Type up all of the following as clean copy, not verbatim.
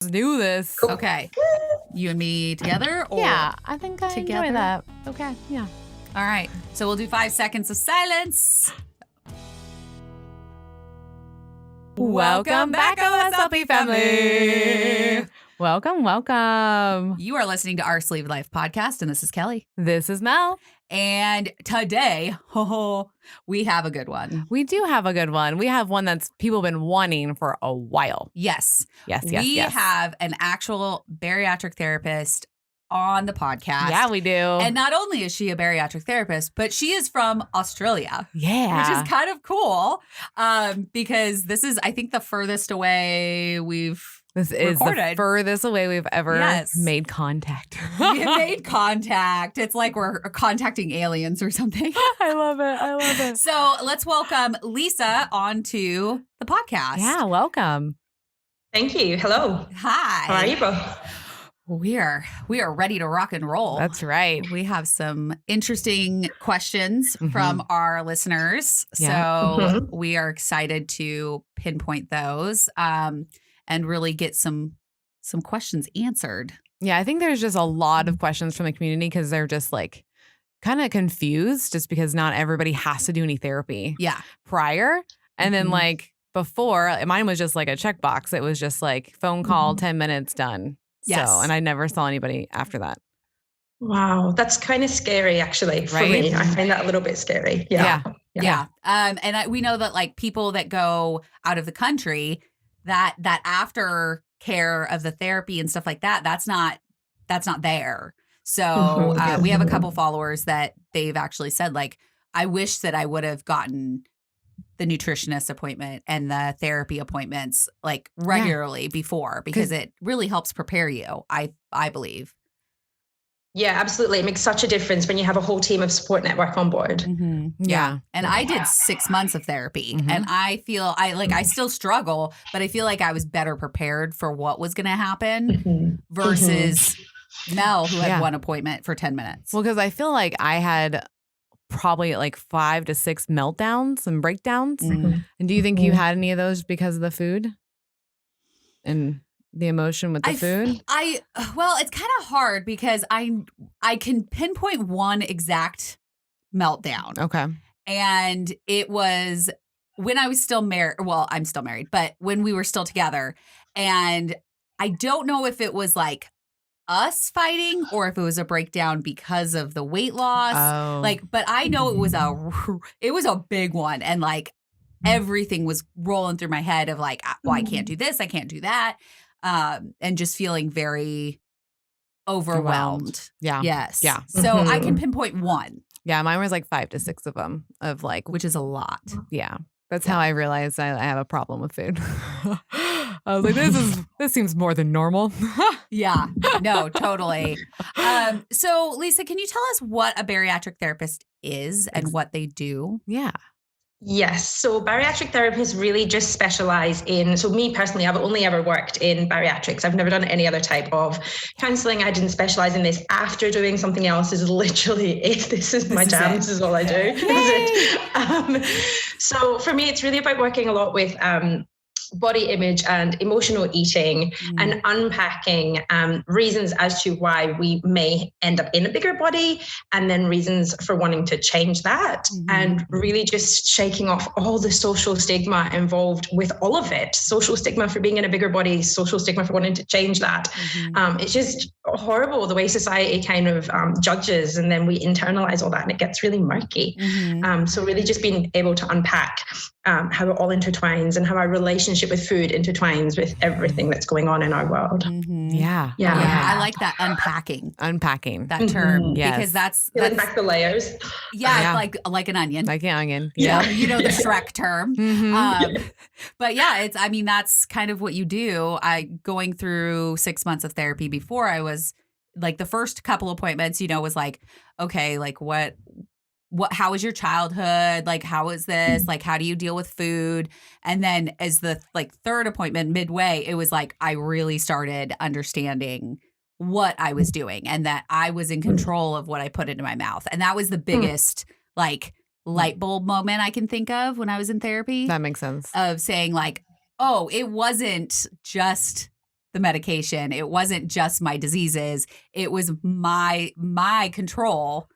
Let's do this. Cool. Okay. You and me together? Or Yeah, I think I together? enjoy that. Okay, yeah. All right. So we'll do 5 seconds of silence. Welcome back, OSLP family. Welcome. You are listening to Our Sleeve Life podcast, and this is Kelly. This is Mel. And today, we have a good one. We do have a good one. We have one that's people been wanting for a while. Yes. Yes. We have an actual bariatric therapist on the podcast. Yeah, we do. And not only is she a bariatric therapist, but she is from Australia. Yeah. Which is kind of cool because this is, I think, the furthest away we've This is recorded. the furthest away we've ever made contact. We have made contact. It's like we're contacting aliens or something. I love it. So let's welcome Lisa onto the podcast. Yeah, welcome. Thank you. Hello. Hi. How are you both? We are ready to rock and roll. That's right. We have some interesting questions from our listeners. Yeah. So we are excited to pinpoint those and really get some questions answered. Yeah, I think there's just a lot of questions from the community because they're just like kind of confused just because not everybody has to do any therapy prior. And then like before, mine was just like a checkbox. It was just like phone call, 10 minutes, done. Yes. So, and I never saw anybody after that. Wow. That's kind of scary, actually, for Right? me. I find that a little bit scary. Yeah. We know that like people that go out of the country, that after care of the therapy and stuff like that, that's not there. So we have a couple followers that they've actually said like, I wish that I would have gotten the nutritionist appointment and the therapy appointments like regularly before because it really helps prepare you. I believe. Yeah, absolutely. It makes such a difference when you have a whole team of support network on board. Yeah. And I did 6 months of therapy and I feel I still struggle, but I feel like I was better prepared for what was going to happen versus Mel, who had one appointment for 10 minutes. Well, because I feel like I had probably like 5 to 6 meltdowns and breakdowns. And do you think you had any of those because of the food and the emotion with the food? Well, it's kind of hard because I can pinpoint one exact meltdown. Okay. And it was when I was still married. Well, I'm still married, but when we were still together. And I don't know if it was like us fighting or if it was a breakdown because of the weight loss. But I know it was a big one. And like everything was rolling through my head of like, well, I can't do this. I can't do that. And just feeling very overwhelmed. Yeah. Yes. Yeah. So I can pinpoint one. Yeah. Mine was like 5 to 6 of them of like, Which is a lot. yeah. That's how I realized I have a problem with food. I was like, this seems more than normal. Yeah, no, totally. So Lisa, can you tell us what a bariatric therapist is and what they do? Yeah. Yes. So bariatric therapists really just specialize in, so me personally, I've only ever worked in bariatrics. I've never done any other type of counseling. I didn't specialize in this after doing something else. Is literally it. This is my jam. This is all I do. This is it. So for me, it's really about working a lot with body image and emotional eating and unpacking reasons as to why we may end up in a bigger body and then reasons for wanting to change that and really just shaking off all the social stigma involved with all of it. Social stigma for being in a bigger body, social stigma for wanting to change that. It's just horrible the way society kind of judges and then we internalize all that and it gets really murky. So really just being able to unpack how it all intertwines and how our relationship with food intertwines with everything that's going on in our world. Yeah. I like that unpacking That term Yes. because that's peeling back the layers. like an onion. Like an onion. Yeah. You know the Shrek term. But yeah, that's kind of what you do. Going through 6 months of therapy before I was like the first couple appointments, was like, okay, like what, how was your childhood? Like, how is this? Like, how do you deal with food? And then as the like third appointment midway, it was like, I really started understanding what I was doing and that I was in control of what I put into my mouth. And that was the biggest like light bulb moment I can think of when I was in therapy. That makes sense. Of saying like, oh, it wasn't just the medication. It wasn't just my diseases. It was my control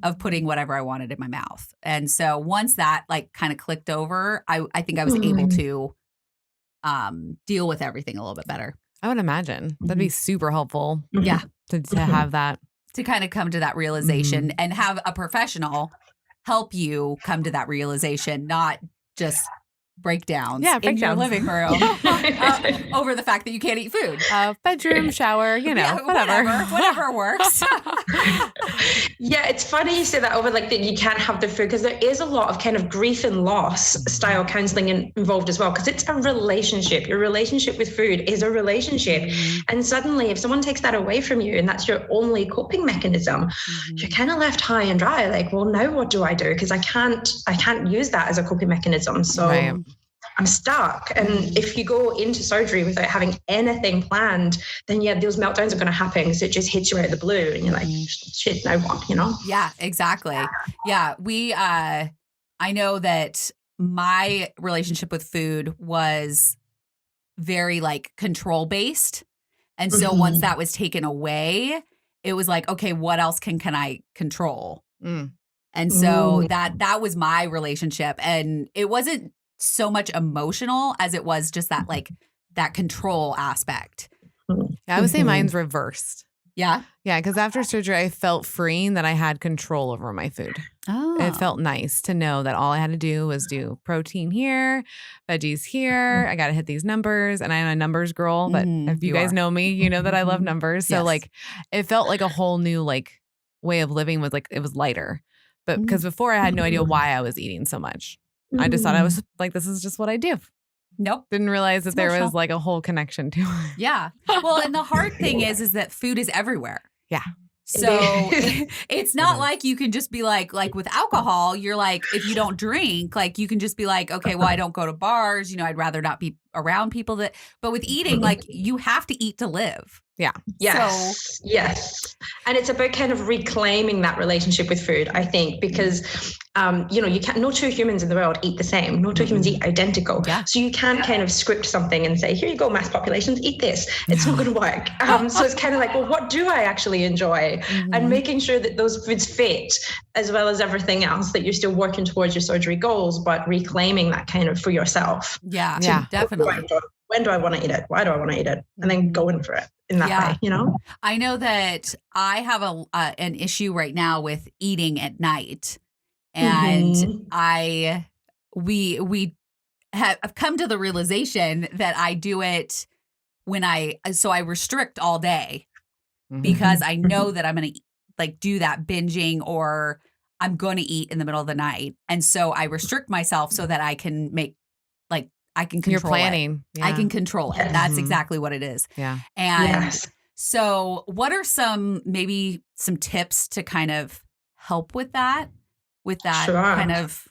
of putting whatever I wanted in my mouth. And so once that like kind of clicked over, I think I was able to deal with everything a little bit better. I would imagine that'd be super helpful. Yeah. To have that. To kind of come to that realization and have a professional help you come to that realization, not just breakdowns in your living room over the fact that you can't eat food. Bedroom, shower, whatever works. Yeah, it's funny you say that over like that you can't have the food, because there is a lot of kind of grief and loss style counseling involved as well, because it's a relationship. Your relationship with food is a relationship. And suddenly if someone takes that away from you and that's your only coping mechanism, you're kind of left high and dry. Like, well, now what do I do? Because I can't use that as a coping mechanism. So I'm stuck. And if you go into surgery without having anything planned, then those meltdowns are going to happen because it just hits you out of the blue and you're like, shit, now what, Yeah, exactly. Yeah. I know that my relationship with food was very like control based. And so once that was taken away, it was like, okay, what else can I control? And so that was my relationship. And it wasn't so much emotional as it was just that like that control aspect. Yeah, I would say mine's reversed. Yeah. Yeah, because after surgery, I felt freeing that I had control over my food. Oh. It felt nice to know that all I had to do was do protein here, veggies here. I got to hit these numbers, and I'm a numbers girl. But if you guys know me, you know that I love numbers. So like, it felt like a whole new like way of living was like, it was lighter. But because before I had no idea why I was eating so much. I just thought I was like, this is just what I do. Nope. Didn't realize that there was like a whole connection to it. Yeah. Well, and the hard thing is that food is everywhere. Yeah. So it's not like you can just be like with alcohol, you're like, if you don't drink, like you can just be like, okay, well, I don't go to bars. I'd rather not be around people but with eating, like you have to eat to live. Yeah. Yes. Yes. And it's about kind of reclaiming that relationship with food, I think, because, you can't, no two humans in the world eat the same. No two humans eat identical. Yeah. So you can't kind of script something and say, here you go, mass populations, eat this. It's not going to work. So it's kind of like, well, what do I actually enjoy? And making sure that those foods fit, as well as everything else, that you're still working towards your surgery goals, but reclaiming that kind of for yourself. Yeah, definitely. When do I want to eat it? Why do I want to eat it? And then going for it in that way, I know that I have an issue right now with eating at night. And we have come to the realization that I do it when I restrict all day because I know that I'm going to like do that binging or I'm going to eat in the middle of the night. And so I restrict myself so that I can make I can control You're planning. it. Yeah. I can control it. That's exactly what it is. Yeah. And so what are some tips to kind of help with that kind of?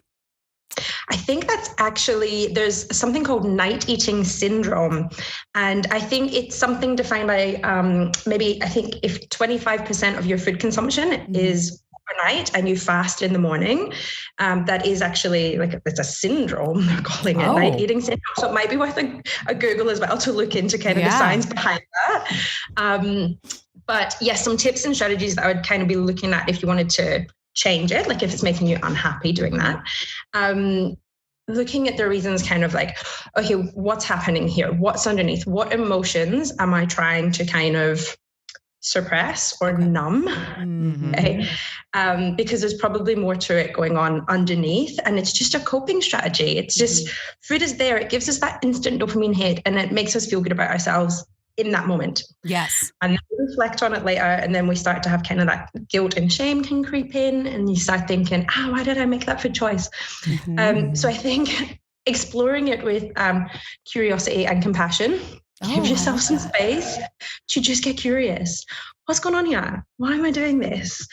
I think that's actually, there's something called night eating syndrome. And I think it's something defined by I think if 25% of your food consumption is overnight and you fast in the morning, that is actually it's a syndrome, they're calling it night eating syndrome. So it might be worth a Google as well to look into kind of the science behind that. But yes, some tips and strategies that I would kind of be looking at if you wanted to change it, like if it's making you unhappy doing that. Looking at the reasons kind of like, okay, what's happening here? What's underneath? What emotions am I trying to kind of suppress or numb? Okay. Because there's probably more to it going on underneath, and it's just a coping strategy. It's just food is there. It gives us that instant dopamine hit and it makes us feel good about ourselves in that moment. Yes. And then we reflect on it later, and then we start to have kind of that guilt and shame can creep in, and you start thinking, why did I make that food choice? So I think exploring it with curiosity and compassion. Give yourself some space to just get curious. What's going on here? Why am I doing this?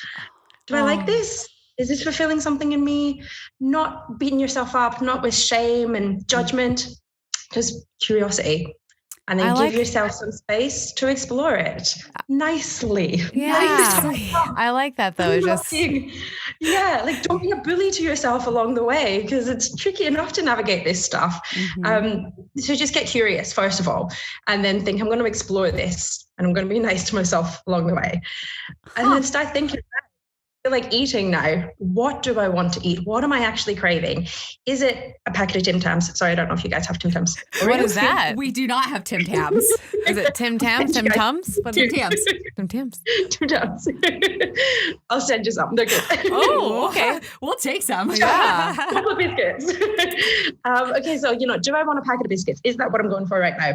Do I like this? Is this fulfilling something in me? Not beating yourself up, not with shame and judgment, just curiosity. and then give yourself some space to explore it nicely. Yeah. I like that though. Don't be a bully to yourself along the way, because it's tricky enough to navigate this stuff. So just get curious, first of all, and then think, I'm going to explore this and I'm going to be nice to myself along the way. And then start thinking, like eating now, what do I want to eat? What am I actually craving? Is it a packet of Tim Tams? Sorry, I don't know if you guys have Tim Tams. What is that? We do not have Tim Tams. Is it Tim Tams? Tim Tums? Tim Tams. Tim Tams. Tim Tams. I'll send you some. They're good. Oh, okay. We'll take some. Yeah. A couple of biscuits. Okay, so, do I want a packet of biscuits? Is that what I'm going for right now?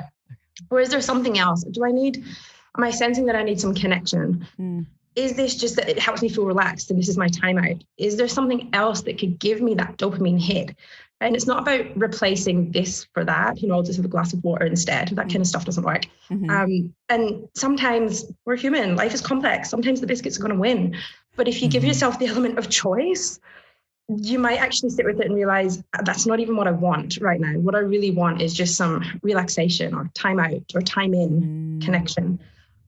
Or is there something else? Am I sensing that I need some connection? Is this just that it helps me feel relaxed and this is my time out? Is there something else that could give me that dopamine hit? And it's not about replacing this for that. I'll just have a glass of water instead. That kind of stuff doesn't work. And sometimes we're human. Life is complex. Sometimes the biscuits are going to win. But if you give yourself the element of choice, you might actually sit with it and realize that's not even what I want right now. What I really want is just some relaxation or time out or time in connection.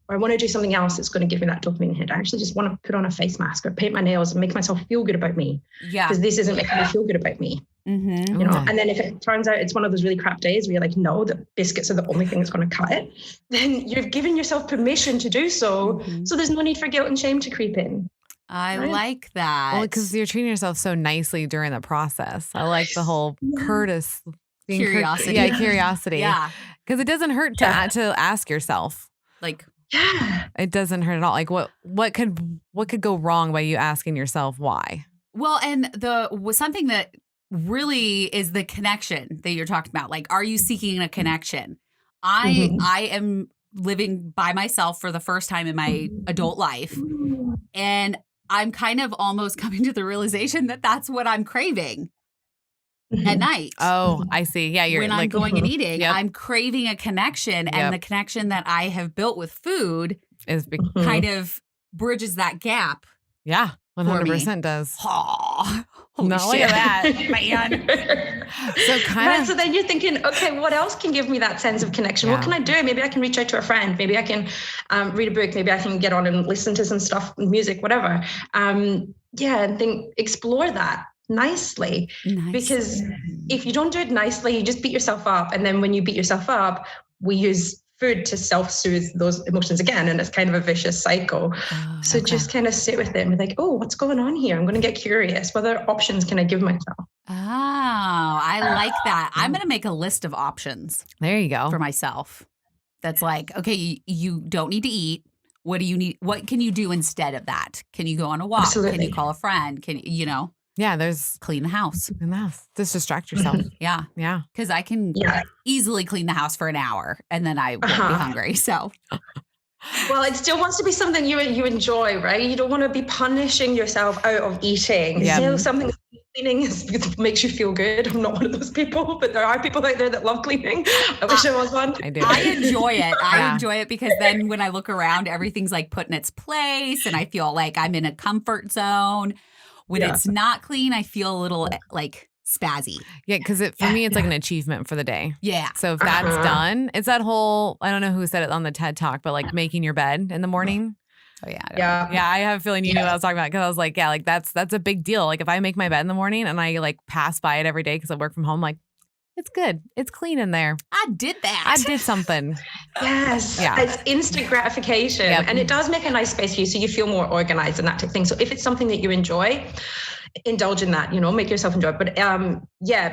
Or I want to do something else that's going to give me that dopamine hit. I actually just want to put on a face mask or paint my nails and make myself feel good about me. Yeah. Because this isn't making me feel good about me. And then if it turns out it's one of those really crap days where you're like, no, the biscuits are the only thing that's going to cut it, then you've given yourself permission to do so. So there's no need for guilt and shame to creep in. I like that. Well, because you're treating yourself so nicely during the process. I like the whole curiosity. Curiosity. Yeah. Because it doesn't hurt to ask yourself. Like, it doesn't hurt at all. Like what could go wrong by you asking yourself why? Well, and something that really is the connection that you're talking about. Like, are you seeking a connection? I am living by myself for the first time in my adult life. And I'm kind of almost coming to the realization that that's what I'm craving at night. Oh, I see. Yeah, you're when I'm going and eating, I'm craving a connection, and the connection that I have built with food is kind of bridges that gap. Yeah, 100% does. Oh, no, shit. Look at that, man. So then you're thinking, okay, what else can give me that sense of connection? What can I do? Maybe I can reach out to a friend. Maybe I can read a book. Maybe I can get on and listen to some stuff, music, whatever. And explore that nicely. Because if you don't do it nicely, you just beat yourself up. And then when you beat yourself up, we use food to self-soothe those emotions again. And it's kind of a vicious cycle. Just kind of sit with it and be like, oh, what's going on here? I'm going to get curious. What other options can I give myself? Oh, I like that. I'm going to make a list of options. There you go. For myself. That's like, okay, you don't need to eat. What do you need? What can you do instead of that? Can you go on a walk? Absolutely. Can you call a friend? Can Yeah, there's clean the house. Just distract yourself. Yeah. Because I can easily clean the house for an hour and then I won't be hungry. So, well, it still wants to be something you enjoy, right? You don't want to be punishing yourself out of eating. Yeah. So something cleaning makes you feel good. I'm not one of those people, but there are people out there that love cleaning. I wish I was one. I do. I enjoy it. I enjoy it because then when I look around, everything's like put in its place and I feel like I'm in a comfort zone. When it's not clean, I feel a little like spazzy. Yeah, because for me, it's like an achievement for the day. Yeah. So if that's done, it's that whole, I don't know who said it on the TED Talk, but like making your bed in the morning. Oh, yeah. Yeah, I have a feeling you knew what I was talking about because I was like, that's a big deal. Like if I make my bed in the morning and I like pass by it every day because I work from home, like it's good. It's clean in there. I did that. I did something. Yes. Yeah. It's instant gratification. Yep. And it does make a nice space for you so you feel more organized and that type of thing. So if it's something that you enjoy, indulge in that, make yourself enjoy it. But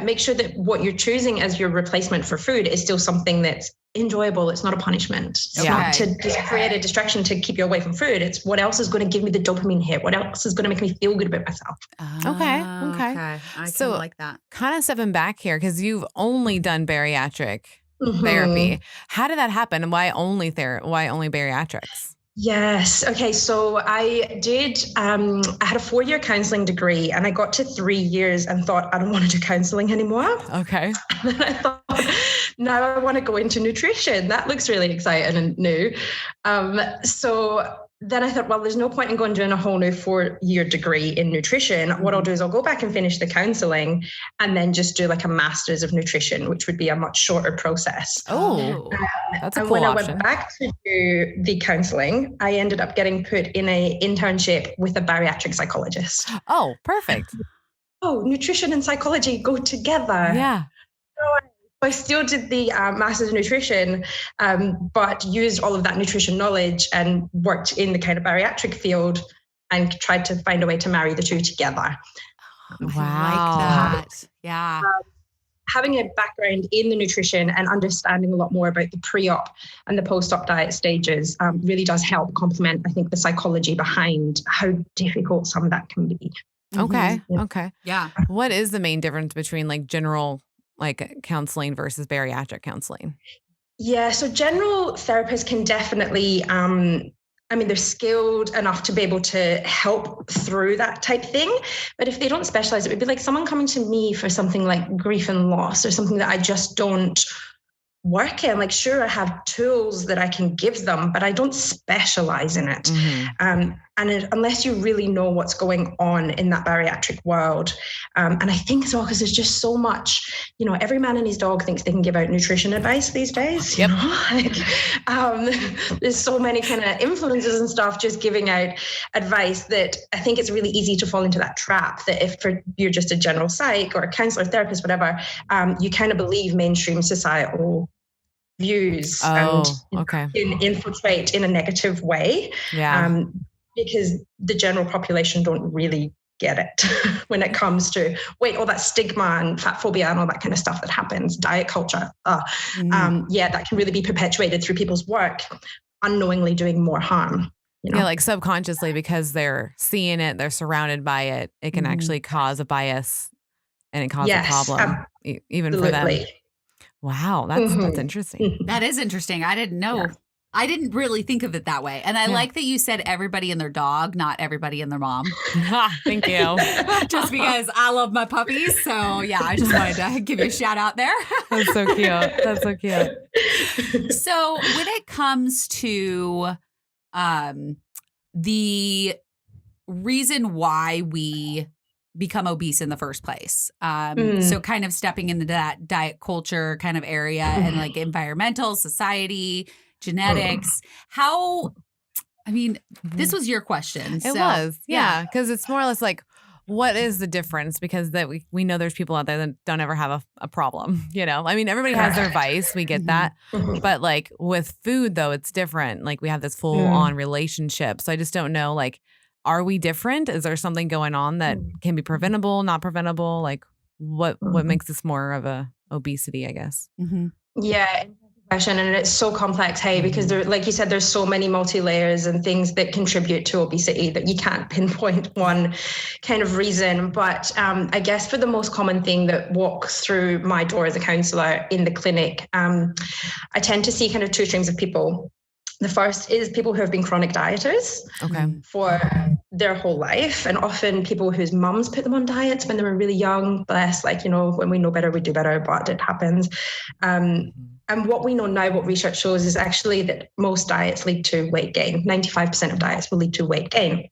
make sure that what you're choosing as your replacement for food is still something that's enjoyable. It's not a punishment. It's not to just create a distraction to keep you away from food. It's what else is going to give me the dopamine hit? What else is going to make me feel good about myself? Okay. I so like that. Kind of stepping back here because you've only done bariatric therapy. How did that happen? And why only bariatrics? Yes. Okay. So I did, I had a 4-year counseling degree and I got to 3 years and thought, I don't want to do counseling anymore. Okay. And then I thought, now I want to go into nutrition. That looks really exciting and new. So then I thought, well, there's no point in going doing a whole new 4-year degree in nutrition. What I'll do is I'll go back and finish the counseling and then just do like a master's of nutrition, which would be a much shorter process. Oh, that's a cool when option. I went back to do the counseling, I ended up getting put in an internship with a bariatric psychologist. Oh, perfect. Oh, nutrition and psychology go together. Yeah. I still did the master's in nutrition, but used all of that nutrition knowledge and worked in the kind of bariatric field and tried to find a way to marry the two together. Wow. I like that. Yeah. Having a background in the nutrition and understanding a lot more about the pre-op and the post-op diet stages really does help complement, I think, the psychology behind how difficult some of that can be. Okay. Okay. Yeah. What is the main difference between like general counseling versus bariatric counseling? Yeah, so general therapists can definitely, they're skilled enough to be able to help through that type thing. But if they don't specialize, it would be like someone coming to me for something like grief and loss or something that I just don't work in. Like, sure, I have tools that I can give them, but I don't specialize in it. Unless you really know what's going on in that bariatric world. And I think as well, because there's just so much, every man and his dog thinks they can give out nutrition advice these days. Yep. There's so many kind of influencers and stuff just giving out advice that I think it's really easy to fall into that trap that if you're just a general psych or a counselor, therapist, whatever, you kind of believe mainstream societal views and infiltrate in a negative way. Yeah. Because the general population don't really get it when it comes to all that stigma and fat phobia and all that kind of stuff that happens, diet culture. That can really be perpetuated through people's work, unknowingly doing more harm. Yeah, like subconsciously, because they're seeing it, they're surrounded by it. It can actually cause a bias and it causes a problem, even for them. Wow, that's interesting. That is interesting. I didn't know. Yeah. I didn't really think of it that way. And I like that you said everybody and their dog, not everybody and their mom. Thank you. Just because I love my puppies. So yeah, I just wanted to give you a shout out there. That's so cute. That's so cute. So when it comes to the reason why we become obese in the first place. So kind of stepping into that diet culture kind of area and like environmental, society, genetics, this was your question. It was. Yeah. Because it's more or less like, what is the difference? Because that we know there's people out there that don't ever have a problem, everybody has their vice. We get that. But like with food though, it's different. Like we have this full on relationship. So I just don't know, like, are we different? Is there something going on that can be preventable, not preventable? Like what makes this more of a obesity, I guess? Yeah. And it's so complex, because there, like you said, there's so many multi-layers and things that contribute to obesity that you can't pinpoint one kind of reason. But I guess for the most common thing that walks through my door as a counsellor in the clinic, I tend to see kind of two streams of people. The first is people who have been chronic dieters for their whole life, and often people whose mums put them on diets when they were really young. Bless, when we know better, we do better, but it happens. And what we know now, what research shows is actually that most diets lead to weight gain. 95% of diets will lead to weight gain.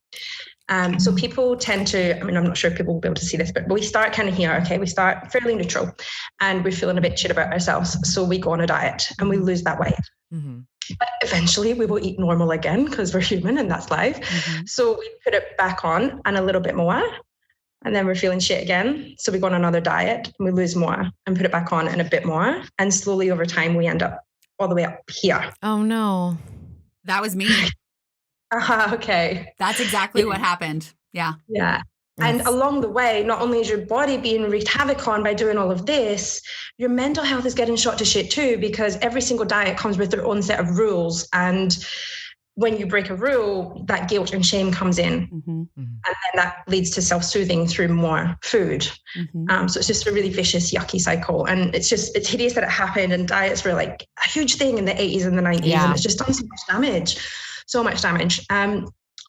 So people tend to, I'm not sure if people will be able to see this, but we start kind of here, we start fairly neutral and we're feeling a bit shit about ourselves. So we go on a diet and we lose that weight. But eventually we will eat normal again because we're human and that's life. So we put it back on and a little bit more. And then we're feeling shit again. So we go on another diet and we lose more and put it back on and a bit more. And slowly over time, we end up all the way up here. Oh, no. That was me. Okay. That's exactly what happened. Yeah. Yeah. And along the way, not only is your body being wreaked havoc on by doing all of this, your mental health is getting shot to shit too, because every single diet comes with their own set of rules. And when you break a rule, that guilt and shame comes in. And then that leads to self-soothing through more food. So it's just a really vicious, yucky cycle. And it's hideous that it happened. And diets were like a huge thing in the 80s and the 90s. And it's just done so much damage.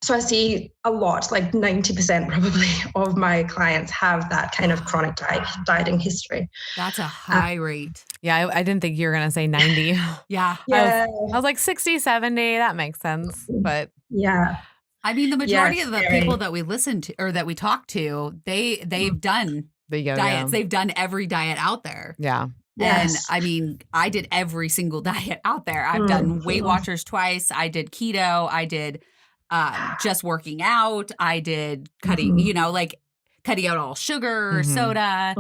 So I see a lot, like 90% probably of my clients have that kind of chronic dieting history. That's a high rate. Yeah, I didn't think you were going to say 90. Yeah. Yeah. I was like 60, 70. That makes sense. But yeah. I mean, the majority of the people that we listen to or that we talk to, they've done diets. They've done every diet out there. Yeah. And I mean, I did every single diet out there. I've done Weight Watchers twice. I did keto. I did just working out. I did cutting, like cutting out all sugar, soda.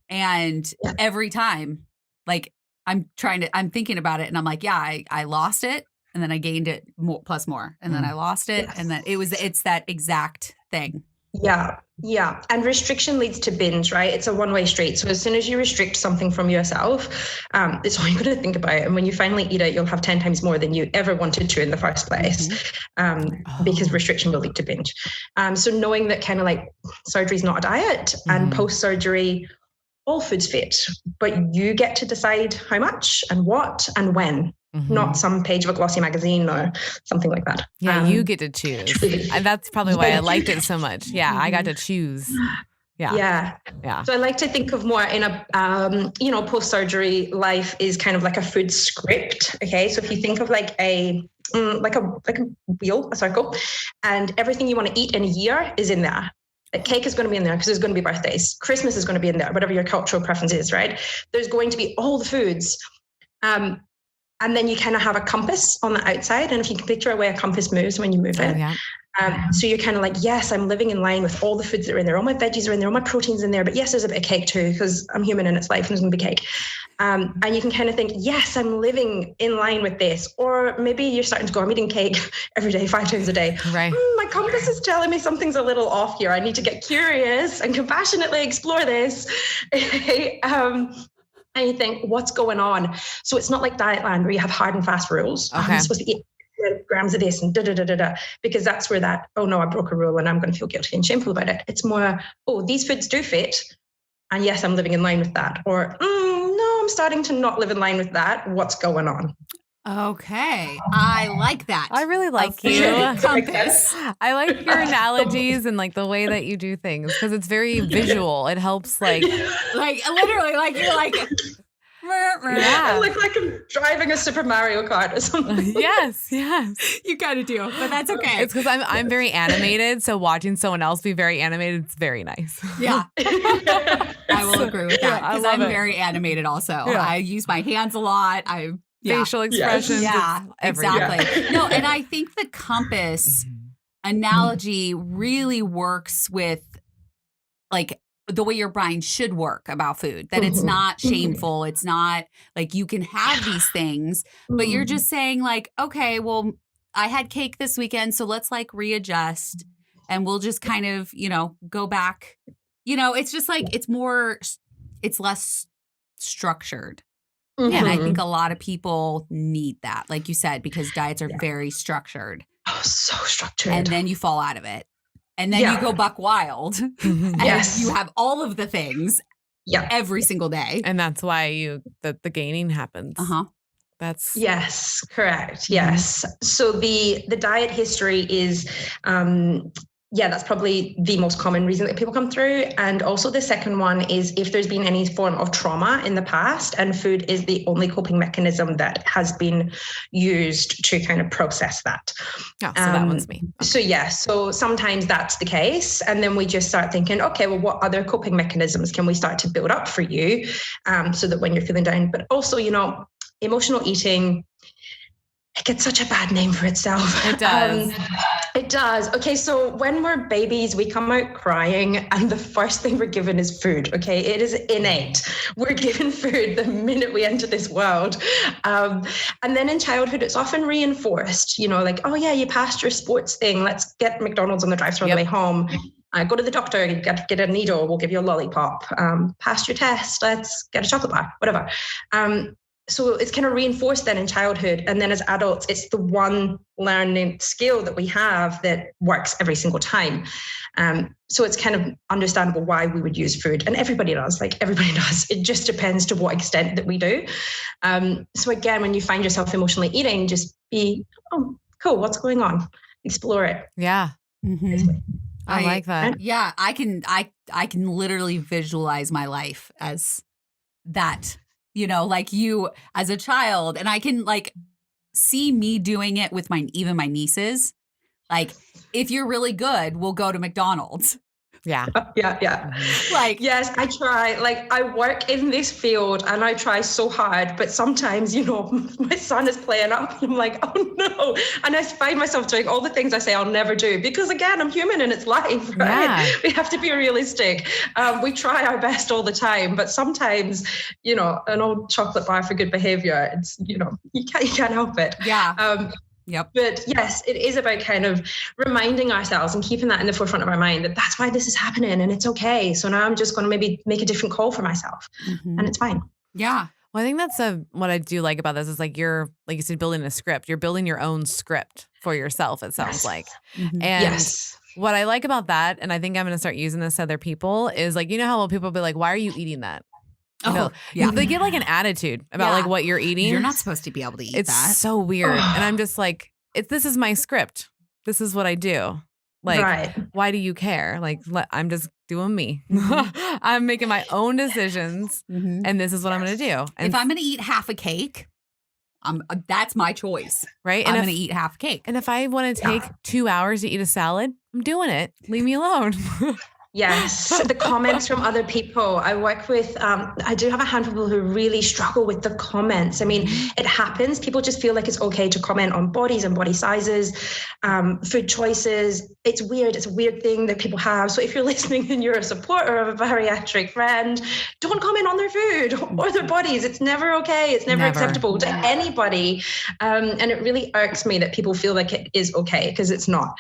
And every time, like I'm thinking about it and I'm like, yeah, I lost it. And then I gained it plus more. And then I lost it. And then it's that exact thing. Yeah. Yeah. And restriction leads to binge, right? It's a one-way street. So as soon as you restrict something from yourself, it's all you're going to think about. And when you finally eat it, you'll have 10 times more than you ever wanted to in the first place, because restriction will lead to binge. So knowing that kind of like surgery is not a diet and post-surgery, all food's fit, but you get to decide how much and what and when. Not some page of a glossy magazine or something like that. Yeah, you get to choose. And that's probably why I liked it so much. Yeah, I got to choose. Yeah. So I like to think of more in a, post-surgery life is kind of like a food script. Okay, so if you think of like a wheel, a circle, and everything you want to eat in a year is in there. Like cake is going to be in there because there's going to be birthdays. Christmas is going to be in there, whatever your cultural preference is, right? There's going to be all the foods. And then you kind of have a compass on the outside. And if you can picture a way a compass moves when you move it. So you're kind of like, yes, I'm living in line with all the foods that are in there. All my veggies are in there, all my proteins in there. But yes, there's a bit of cake too, because I'm human and it's life and there's going to be cake. And you can kind of think, yes, I'm living in line with this. Or maybe you're starting to go, I'm eating cake every day, 5 times a day. Right. My compass is telling me something's a little off here. I need to get curious and compassionately explore this. And you think, what's going on? So it's not like Dietland where you have hard and fast rules. Okay. I'm supposed to eat grams of this and because that's where that, oh no, I broke a rule and I'm going to feel guilty and shameful about it. It's more, oh, these foods do fit. And yes, I'm living in line with that. Or, no, I'm starting to not live in line with that. What's going on? Okay. I like that. I really like you. Compass. I like your analogies and like the way that you do things because it's very visual. It helps like literally like you're like I look like I'm driving a Super Mario Kart or something. Yes. You kind of do, but that's okay. It's because I'm very animated, so watching someone else be very animated, it's very nice. Yeah. I will agree with that because I'm very animated also. Yeah. I use my hands a lot. Facial expressions. Yeah, exactly. No, and I think the compass analogy really works with like the way your brain should work about food, that it's not shameful. It's not like you can have these things, but you're just saying like, okay, well, I had cake this weekend, so let's like readjust and we'll just kind of, go back. It's just like, it's less structured. And I think a lot of people need that, like you said, because diets are very structured. Oh, so structured. And then you fall out of it. And then you go buck wild. And you have all of the things every single day. And that's why the gaining happens. That's yes, correct. Yes. So the diet history is that's probably the most common reason that people come through. And also the second one is if there's been any form of trauma in the past and food is the only coping mechanism that has been used to kind of process that. Oh, so that one's me. Okay. So sometimes that's the case. And then we just start thinking, okay, well, what other coping mechanisms can we start to build up for you so that when you're feeling down, but also, emotional eating, it gets such a bad name for itself. It does. It does. Okay, so when we're babies, we come out crying and the first thing we're given is food, okay? It is innate. We're given food the minute we enter this world. And then in childhood, it's often reinforced, like, oh yeah, you passed your sports thing. Let's get McDonald's on the drive-thru on the way home. Go to the doctor, get a needle, we'll give you a lollipop. Pass your test, let's get a chocolate bar, whatever. So it's kind of reinforced then in childhood. And then as adults, it's the one learning skill that we have that works every single time. So it's kind of understandable why we would use food. And everybody does. It just depends to what extent that we do. So again, when you find yourself emotionally eating, just be, oh, cool, what's going on? explore it. Yeah. I like that. Yeah, I can literally visualize my life as that, like you as a child, and I can like see me doing it with even my nieces. Like, if you're really good, we'll go to McDonald's. Yeah. Yeah. Like, yes, I try. Like, I work in this field and I try so hard, but sometimes, my son is playing up and I'm like, oh no. And I find myself doing all the things I say I'll never do because, again, I'm human and it's life, right? Yeah. We have to be realistic. We try our best all the time, but sometimes, an old chocolate bar for good behavior, it's, you can't help it. Yeah. Yep. But yes, it is about kind of reminding ourselves and keeping that in the forefront of our mind that that's why this is happening and it's okay. So now I'm just going to maybe make a different call for myself and it's fine. Yeah. Well, I think that's what I do like about this is like you're, like you said, building a script. You're building your own script for yourself, it sounds like. And what I like about that, and I think I'm going to start using this to other people, is like, how people be like, why are you eating that? Yeah. They get like an attitude about like what you're eating. You're not supposed to be able to eat that. It's so weird. And I'm just like, this is my script. This is what I do. Like, why do you care? Like, I'm just doing me. I'm making my own decisions and this is what I'm going to do. And if I'm going to eat half a cake, that's my choice. Right? And I'm going to eat half a cake. And if I want to take 2 hours to eat a salad, I'm doing it. Leave me alone. Yes, the comments from other people. I work with, I do have a handful of people who really struggle with the comments. I mean, it happens. People just feel like it's okay to comment on bodies and body sizes, food choices. It's weird. It's a weird thing that people have. So if you're listening and you're a supporter of a bariatric friend, don't comment on their food or their bodies. It's never okay. It's never acceptable to anybody. And it really irks me that people feel like it is okay because it's not.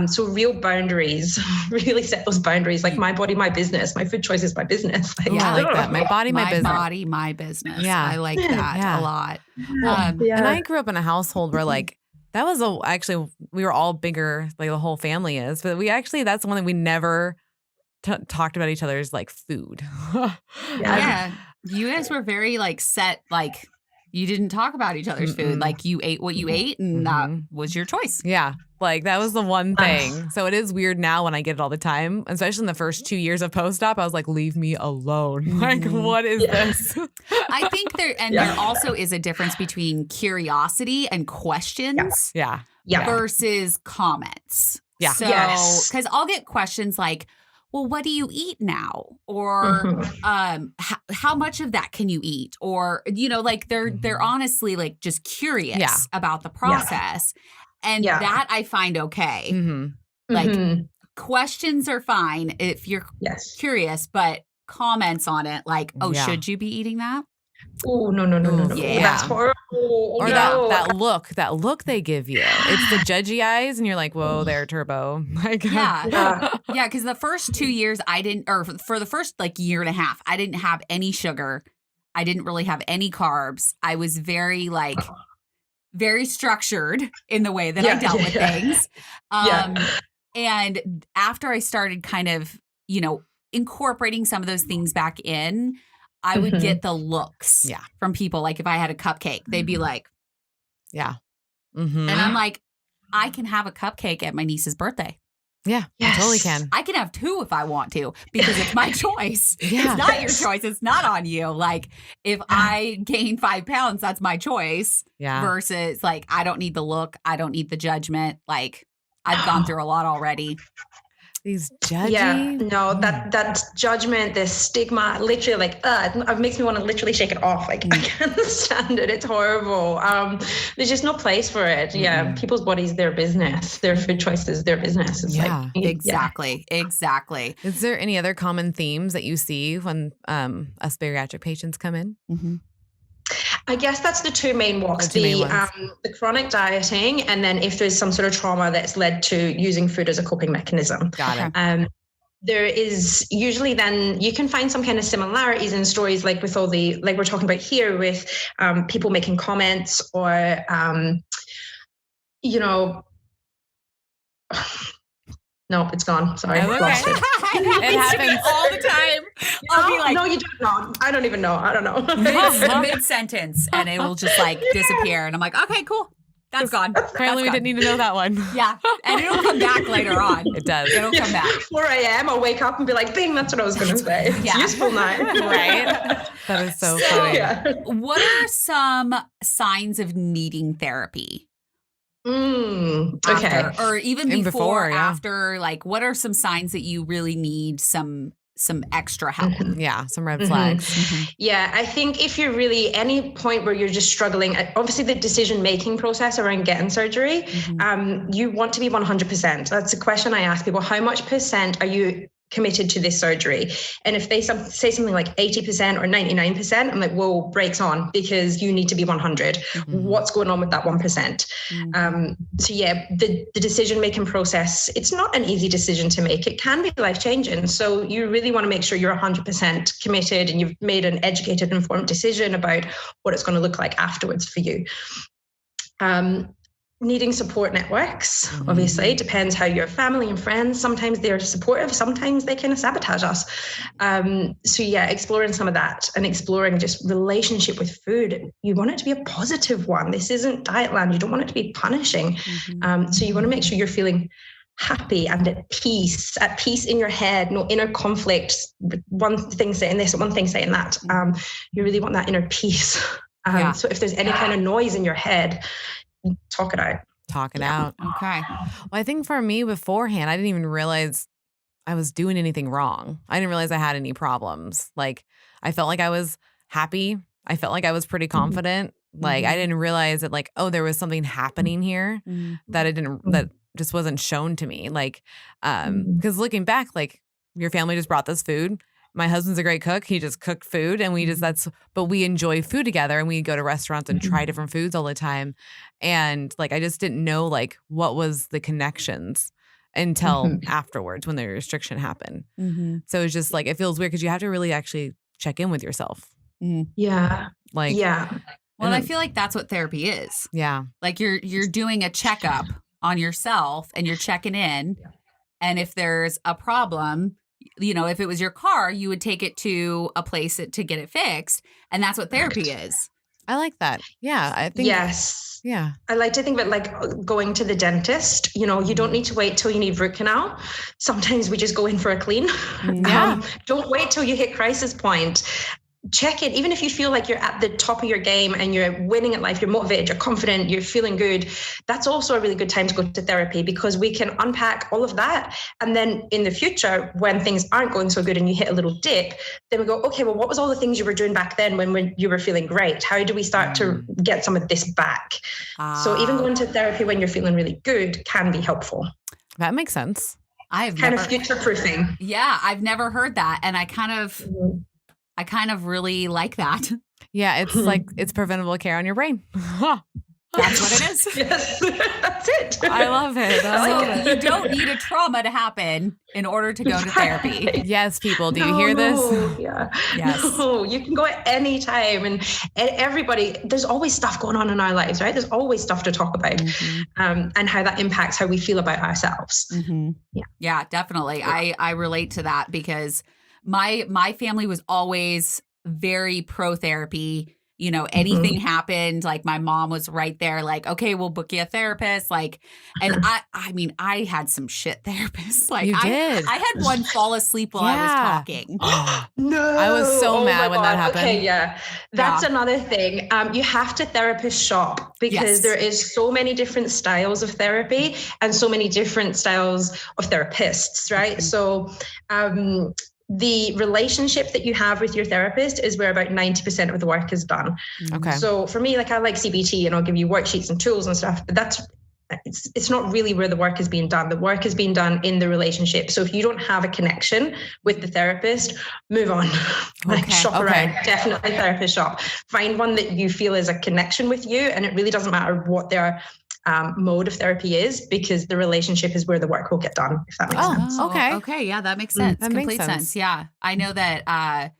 So real boundaries, really set those boundaries. Like my body, my business. My food choice is my business. Like, I like that. My body, my business. My body, my business. Yeah, I like that a lot. And I grew up in a household where like that was actually we were all bigger, like the whole family is, but that's one thing we never talked about each other's like food. Yeah, you guys were very like set, like. You didn't talk about each other's food. Like you ate what you ate and that was your choice. Yeah. Like that was the one thing. So it is weird now when I get it all the time, especially in the first 2 years of post-op. I was like, leave me alone. Like, what is this? I think there also is a difference between curiosity and questions versus comments. Yeah. So, because I'll get questions like, well, what do you eat now? Or how much of that can you eat? Or, like they're honestly like just curious about the process. And that I find okay. Like questions are fine if you're curious, but comments on it like, should you be eating that? Oh, no. Yeah. That's horrible. Or that look they give you. It's the judgy eyes and you're like, whoa, there, turbo. Like, yeah. Because the first 2 years for the first like year and a half, I didn't have any sugar. I didn't really have any carbs. I was very very structured in the way that I dealt with things. And after I started kind of, incorporating some of those things back in, I would get the looks from people. Like if I had a cupcake, they'd be like, and I'm like, I can have a cupcake at my niece's birthday. Yeah, I totally can. I can have 2 if I want to because it's my choice. It's not your choice. It's not on you. Like if I gain 5 pounds, that's my choice. Yeah. Versus like, I don't need the look. I don't need the judgment. Like I've gone through a lot already. These judgy. Yeah, no, that judgment, this stigma, literally like, it makes me want to literally shake it off. Like I can't stand it. It's horrible. There's just no place for it. Yeah, people's bodies, their business. Their food choices, their business. It's exactly. Is there any other common themes that you see when us bariatric patients come in? I guess that's the 2 main walks, the chronic dieting, and then if there's some sort of trauma that's led to using food as a coping mechanism. Got it. There is usually then you can find some kind of similarities in stories like with all the, like we're talking about here with people making comments or, no, it's gone. Sorry, lost it. It happens all the time. I'll be like, no, you don't know. I don't even know. I don't know. Mid-sentence, and it will just like disappear. And I'm like, okay, cool. That's gone. Apparently we didn't need to know that one. Yeah. And it'll come back later on. It does. It'll come back. 4 a.m. I'll wake up and be like, bing, that's what I was going to say. It's useful now. Right? That is so funny. Yeah. What are some signs of needing therapy? Okay. After, or even before, yeah. after, like, what are some signs that you really need some extra help? Yeah, some red flags. Yeah, I think if you're really any point where you're just struggling, obviously the decision-making process around getting surgery, you want to be 100%. That's a question I ask people. How much percent are you committed to this surgery? And if they say something like 80% or 99%, I'm like, whoa, brakes on, because you need to be 100. What's going on with that 1%? So yeah, the decision-making process, it's not an easy decision to make. It can be life-changing. So you really want to make sure you're 100% committed and you've made an educated, informed decision about what it's going to look like afterwards for you. Needing support networks, obviously, depends how your family and friends, sometimes they're supportive, sometimes they kind of sabotage us. So yeah, exploring some of that and exploring just relationship with food. You want it to be a positive one. This isn't Dietland. You don't want it to be punishing. So you want to make sure you're feeling happy and at peace in your head, no inner conflict, one thing saying this, one thing saying that. You really want that inner peace. So if there's any kind of noise in your head, talk it out. Talk it out. Okay. Well, I think for me beforehand, I didn't even realize I was doing anything wrong. I didn't realize I had any problems. Like, I felt like I was happy. I felt like I was pretty confident. Like, I didn't realize that, like, oh, there was something happening here that just wasn't shown to me. Like, because looking back, like, your family just brought this food. My husband's a great cook. He just cooked food and but we enjoy food together and we go to restaurants and try different foods all the time. And like, I just didn't know like what was the connections until afterwards when the restriction happened. So it's just like, it feels weird because you have to really actually check in with yourself. Yeah. Like, yeah. Well, I feel like that's what therapy is. Yeah. Like you're doing a checkup on yourself and you're checking in. And if there's a problem, you know, if it was your car, you would take it to a place to get it fixed. And that's what therapy is. I like that. Yeah. I think. Yes. Yeah. I like to think of it like going to the dentist. You know, you don't need to wait till you need root canal. Sometimes we just go in for a clean. Don't wait till you hit crisis point. Check it. Even if you feel like you're at the top of your game and you're winning at life, you're motivated, you're confident, you're feeling good. That's also a really good time to go to therapy because we can unpack all of that. And then in the future, when things aren't going so good and you hit a little dip, then we go, okay, well, what was all the things you were doing back then when you were feeling great? How do we start to get some of this back? So even going to therapy when you're feeling really good can be helpful. That makes sense. Of future-proofing. Yeah, I've never heard that. And I kind of really like that. Yeah, it's like it's preventable care on your brain. That's what it is. Yes, that's it. I love it. You don't need a trauma to happen in order to go to therapy. Yes, people. Do you hear this? Yeah. Yes. No, you can go at any time. And everybody, there's always stuff going on in our lives, right? There's always stuff to talk about and how that impacts how we feel about ourselves. Yeah, definitely. Yeah. I relate to that because my family was always very pro therapy. You know, anything happened, like my mom was right there, like, okay, we'll book you a therapist. Like, and I mean, I had some shit therapists. Like, you did. I had one fall asleep while I was talking. No. I was so mad when that happened. Okay, yeah. That's another thing. You have to therapist shop because there is so many different styles of therapy and so many different styles of therapists, right? So, the relationship that you have with your therapist is where about 90% of the work is done. Okay. So for me, like I like CBT and I'll give you worksheets and tools and stuff, but it's not really where the work is being done. The work is being done in the relationship. So if you don't have a connection with the therapist, move on. Shop around. Definitely therapist shop. Find one that you feel is a connection with you, and it really doesn't matter what their mode of therapy is, because the relationship is where the work will get done, if that makes sense. Okay. Okay. Yeah, that makes sense. That Complete makes sense. Yeah. I know that I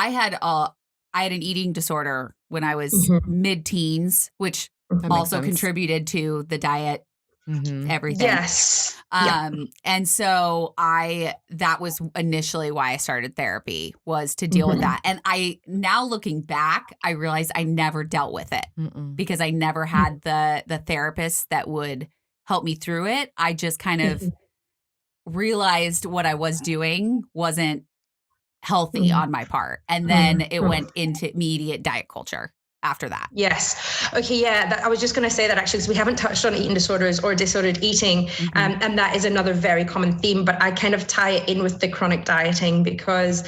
had an eating disorder when I was mid-teens, which also contributed to the diet, everything. Yes. And so that was initially why I started therapy, was to deal with that. And now looking back, I realized I never dealt with it because I never had the therapist that would help me through it. I just kind of realized what I was doing wasn't healthy on my part. And then it went into immediate diet culture after that. Yes. Okay. Yeah. I was just going to say that actually, because we haven't touched on eating disorders or disordered eating. And that is another very common theme, but I kind of tie it in with the chronic dieting because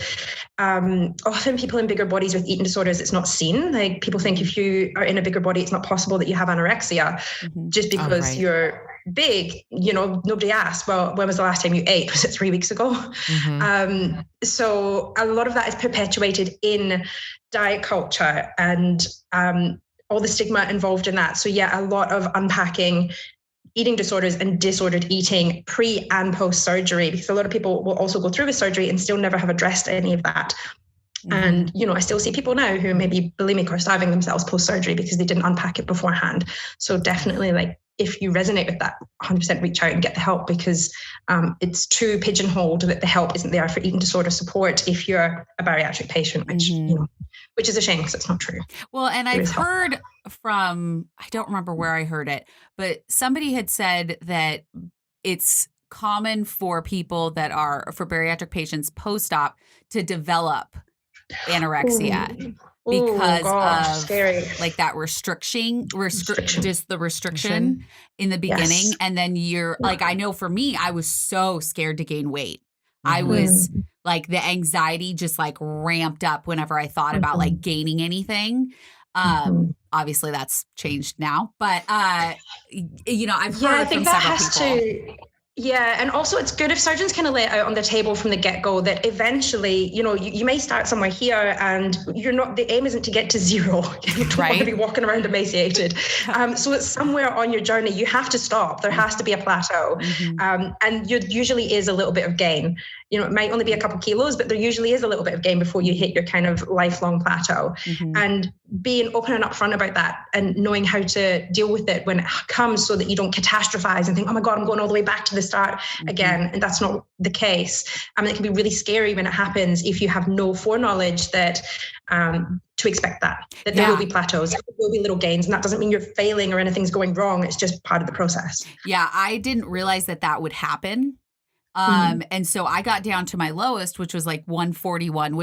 often people in bigger bodies with eating disorders, it's not seen. Like people think if you are in a bigger body, it's not possible that you have anorexia just because you're big. Nobody asked, well, when was the last time you ate? Was it 3 weeks ago? So a lot of that is perpetuated in diet culture and all the stigma involved in that. So yeah, a lot of unpacking eating disorders and disordered eating pre and post surgery, because a lot of people will also go through with surgery and still never have addressed any of that. And, I still see people now who may be bulimic or starving themselves post surgery because they didn't unpack it beforehand. So definitely, like, if you resonate with that, 100% reach out and get the help, because it's too pigeonholed that the help isn't there for eating disorder support if you're a bariatric patient, which is a shame because it's not true. Well, and I've heard from, I don't remember where I heard it, but somebody had said that it's common for people for bariatric patients post-op to develop anorexia. Because of scary. Like that restriction just the restriction in the beginning. Yes. And then you're like, I know for me, I was so scared to gain weight. I was like, the anxiety just like ramped up whenever I thought about like gaining anything. Obviously that's changed now, but I've heard from several people. Yeah. And also it's good if surgeons kind of lay it out on the table from the get-go that eventually, you may start somewhere here and the aim isn't to get to zero. You don't want to be walking around emaciated. So it's somewhere on your journey, you have to stop. There has to be a plateau. And there usually is a little bit of gain. It might only be a couple kilos, but there usually is a little bit of gain before you hit your kind of lifelong plateau. And being open and upfront about that and knowing how to deal with it when it comes so that you don't catastrophize and think, oh my God, I'm going all the way back to the start again. And that's not the case. It can be really scary when it happens if you have no foreknowledge that to expect that there will be plateaus, there will be little gains. And that doesn't mean you're failing or anything's going wrong. It's just part of the process. Yeah, I didn't realize that would happen. And so I got down to my lowest, which was like 141,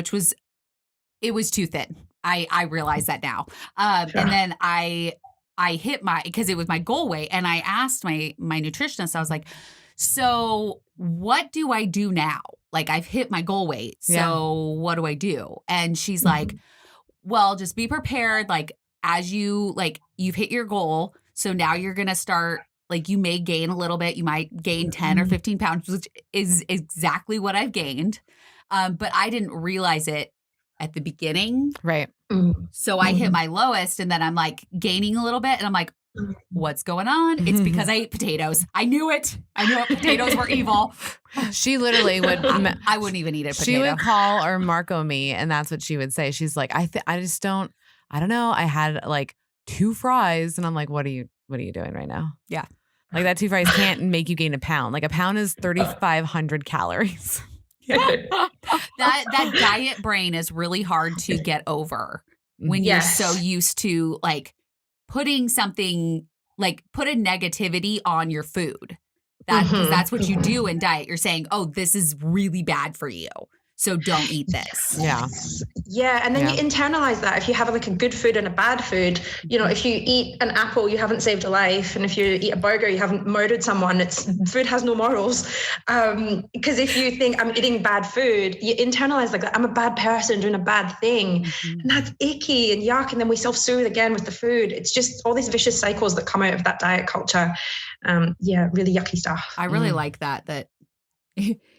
it was too thin. I realize that now. And then I hit because it was my goal weight, and I asked my nutritionist, I was like, so what do I do now? Like, I've hit my goal weight. So what do I do? And she's like, well, just be prepared. Like, as you've hit your goal. So now you're going to start, like, you may gain a little bit. You might gain 10 or 15 pounds, which is exactly what I've gained. But I didn't realize it at the beginning. Right. So I hit my lowest, and then I'm like gaining a little bit, and I'm like, what's going on? It's because I ate potatoes. I knew it. Potatoes were evil. She literally would. I wouldn't even eat a potato. She would call or Marco me, and that's what she would say. She's like, I don't know. I had like 2 fries, and I'm like, what are you doing right now? Yeah. Like, that 2 fries can't make you gain a pound. Like, a pound is 3,500 calories. That diet brain is really hard to get over when you're so used to like putting something, like put a negativity on your food. Because that's what you do in diet. You're saying, oh, this is really bad for you, so don't eat this. Yeah. And then you internalize that. If you have like a good food and a bad food, if you eat an apple, you haven't saved a life. And if you eat a burger, you haven't murdered someone. Food has no morals. Because if you think I'm eating bad food, you internalize like I'm a bad person doing a bad thing. And that's icky and yuck. And then we self-soothe again with the food. It's just all these vicious cycles that come out of that diet culture. Really yucky stuff. I really like that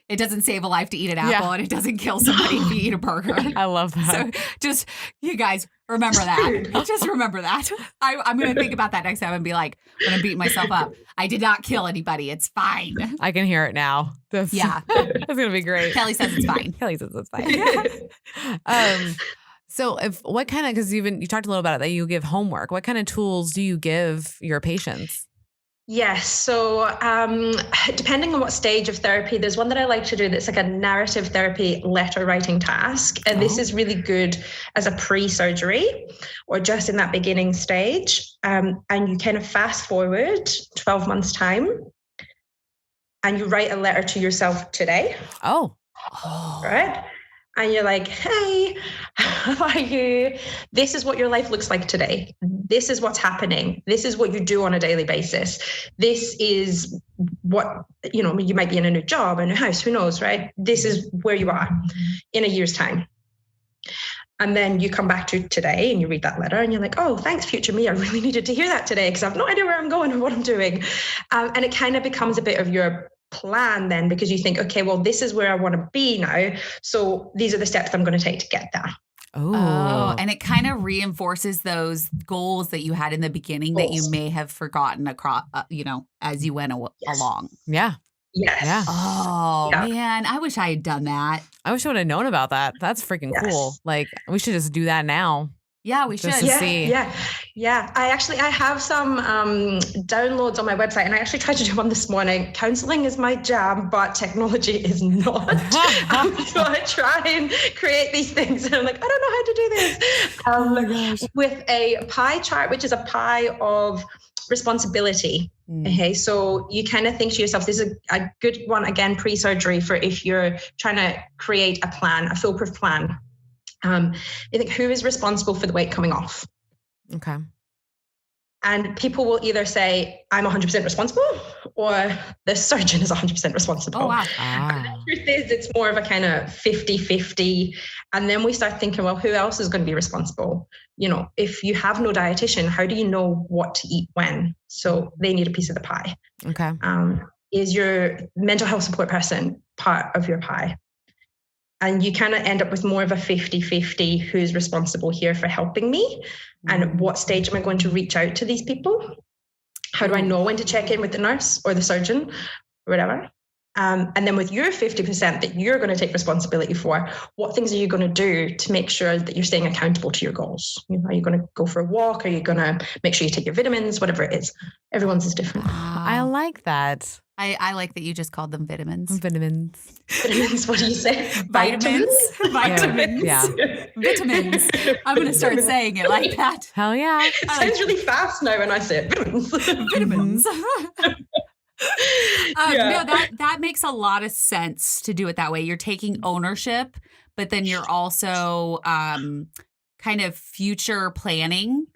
it doesn't save a life to eat an apple, and it doesn't kill somebody if you eat a burger. I love that. So just, you guys, remember that. Just remember that. I'm going to think about that next time and be like, when I'm beating myself up, I did not kill anybody. It's fine. I can hear it now. That's going to be great. Kellie says it's fine. Kellie says it's fine. So because you talked a little about it, that you give homework. What kind of tools do you give your patients? Yes. So depending on what stage of therapy, there's one that I like to do that's like a narrative therapy letter writing task. And this is really good as a pre-surgery or just in that beginning stage. And you kind of fast forward 12 months time and you write a letter to yourself today. Oh. Right. And you're like, hey, how are you? This is what your life looks like today. This is what's happening. This is what you do on a daily basis. This is what, you might be in a new job, a new house, who knows, right? This is where you are in a year's time. And then you come back to today and you read that letter and you're like, oh, thanks, future me. I really needed to hear that today because I have no idea where I'm going or what I'm doing. And it kind of becomes a bit of your plan then, because you think, okay, well, this is where I want to be now. So these are the steps I'm going to take to get there. Oh, and it kind of reinforces those goals that you had in the beginning that you may have forgotten across, as you went along. Yeah. Yes. Yeah. Oh, man. I wish I had done that. I wish I would have known about that. That's freaking cool. Like, we should just do that now. Yeah, we should. See. Yeah. I have some downloads on my website, and I actually tried to do one this morning. Counseling is my jam, but technology is not. So I try and create these things, and I'm like, I don't know how to do this. Oh my gosh. With a pie chart, which is a pie of responsibility. Okay, so you kind of think to yourself, this is a good one, again, pre-surgery, for if you're trying to create a plan, a foolproof plan. You think, who is responsible for the weight coming off? Okay. And people will either say, I'm 100% responsible, or the surgeon is 100% responsible. Oh, wow. And the truth is, it's more of a kind of 50-50. And then we start thinking, well, who else is going to be responsible? If you have no dietitian, how do you know what to eat when? So they need a piece of the pie. Okay. Is your mental health support person part of your pie? And you kind of end up with more of a 50-50, who's responsible here for helping me, and what stage am I going to reach out to these people? How do I know when to check in with the nurse or the surgeon or whatever? And then with your 50% that you're going to take responsibility for, what things are you going to do to make sure that you're staying accountable to your goals? Are you going to go for a walk? Are you going to make sure you take your vitamins? Whatever it is. Everyone's is different. I like that. I like that you just called them vitamins. Vitamins. Vitamins, what do you say? Vitamins. Vitamins. Yeah. Vitamins. I'm going to start saying it like that. Hell yeah. It sounds really fast now when I say it. Vitamins. Vitamins. No, that makes a lot of sense to do it that way. You're taking ownership, but then you're also kind of future planning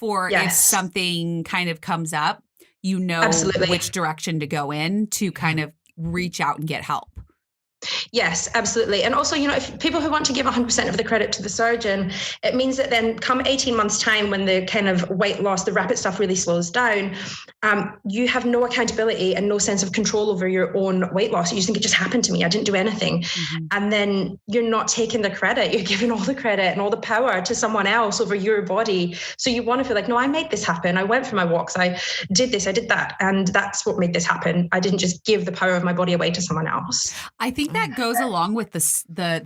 for if something kind of comes up, Absolutely. which direction to go in to kind of reach out and get help. Yes, absolutely. And also, if people who want to give 100% of the credit to the surgeon, it means that then come 18 months time, when the kind of weight loss, the rapid stuff really slows down, you have no accountability and no sense of control over your own weight loss. You just think it just happened to me. I didn't do anything. And then you're not taking the credit. You're giving all the credit and all the power to someone else over your body. So you want to feel like, no, I made this happen. I went for my walks. I did this. I did that. And that's what made this happen. I didn't just give the power of my body away to someone else. I think that goes along with the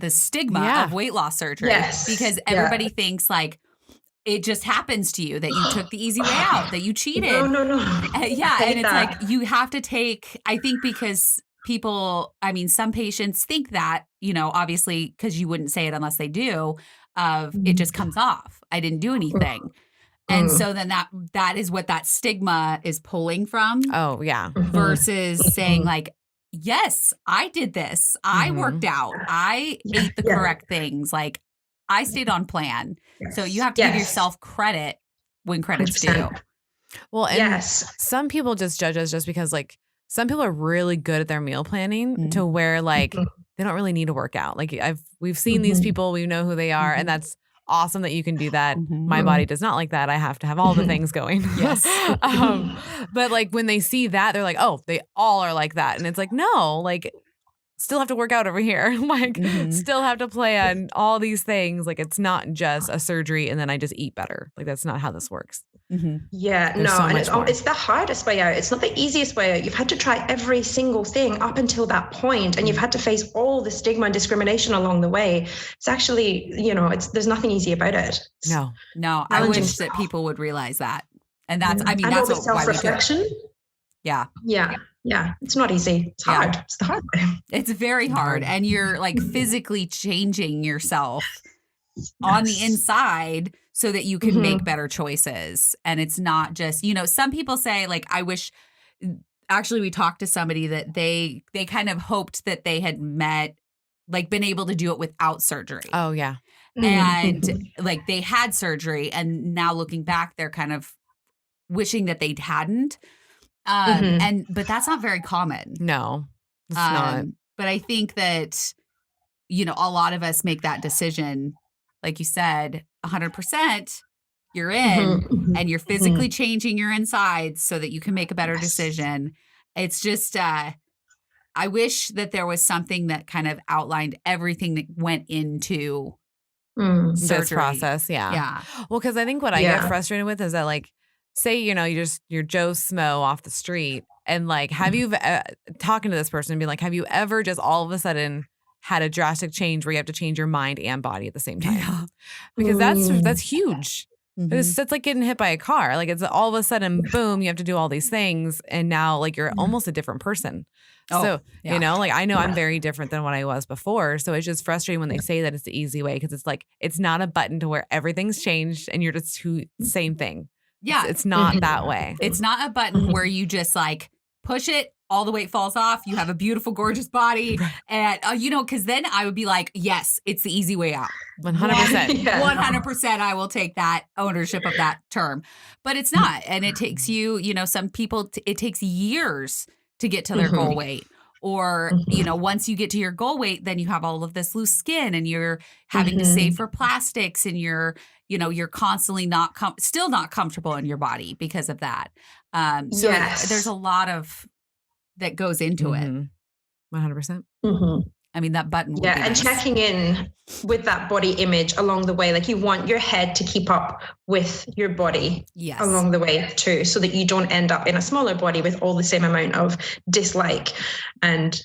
stigma of weight loss surgery, because everybody thinks like it just happens to you, that you took the easy way out, that you cheated. No. And it's like you have to take. I think because people, some patients think that, obviously, because you wouldn't say it unless they do. It just comes off. I didn't do anything. And so then that is what that stigma is pulling from. Oh yeah. Versus saying like, yes, I did this. I worked out. I ate the correct things. Like I stayed on plan. So you have to give yourself credit when credit's 100%. Due. Well, and some people just judge us just because like some people are really good at their meal planning to where like they don't really need to work out. Like we've seen these people, we know who they are, and that's awesome that you can do that. My body does not like that. I have to have all the things going. Yes. But like when they see that, they're like, oh, they all are like that. And it's like, no, like still have to work out over here. Like still have to plan all these things. Like it's not just a surgery and then I just eat better. Like that's not how this works. Yeah, there's and it's the hardest way out. It's not the easiest way out. You've had to try every single thing up until that point, and you've had to face all the stigma and discrimination along the way. It's actually, there's nothing easy about it. No. I wish that people would realize that. And that's, that's self-reflection. Yeah. Yeah. Yeah. It's not easy. It's hard. It's the hard way. It's very hard. And you're like physically changing yourself on the inside so that you can make better choices. And it's not just, some people say like, I wish, actually we talked to somebody that they kind of hoped that they had been able to do it without surgery. Oh yeah. And like they had surgery and now looking back, they're kind of wishing that they hadn't. But that's not very common. No, it's not. But I think that, a lot of us make that decision, like you said, 100%. You're in and you're physically changing your insides so that you can make a better decision. It's just, I wish that there was something that kind of outlined everything that went into this process. Yeah. Yeah. Well, because I think what I get frustrated with is that like, say, you're Joe Smo off the street and like, have you talking to this person and be like, have you ever just all of a sudden had a drastic change where you have to change your mind and body at the same time? Yeah. Because that's huge. It's like getting hit by a car. Like it's all of a sudden, boom, you have to do all these things. And now like you're almost a different person. So, like I know I'm very different than what I was before. So it's just frustrating when they say that it's the easy way because it's like, it's not a button to where everything's changed and you're just same thing. Yeah. It's not that way. It's not a button where you just like push it, all the weight falls off. You have a beautiful, gorgeous body. And, because then I would be like, yes, it's the easy way out. 100%. 100% I will take that ownership of that term. But it's not. And it takes you, some people, it takes years to get to their goal weight. Or, once you get to your goal weight, then you have all of this loose skin and you're having to save for plastics and you're constantly still not comfortable in your body because of that. So there's a lot of that goes into it. 100%. I mean, that button. Yeah. And nice. Checking in with that body image along the way. Like you want your head to keep up with your body along the way too, so that you don't end up in a smaller body with all the same amount of dislike and,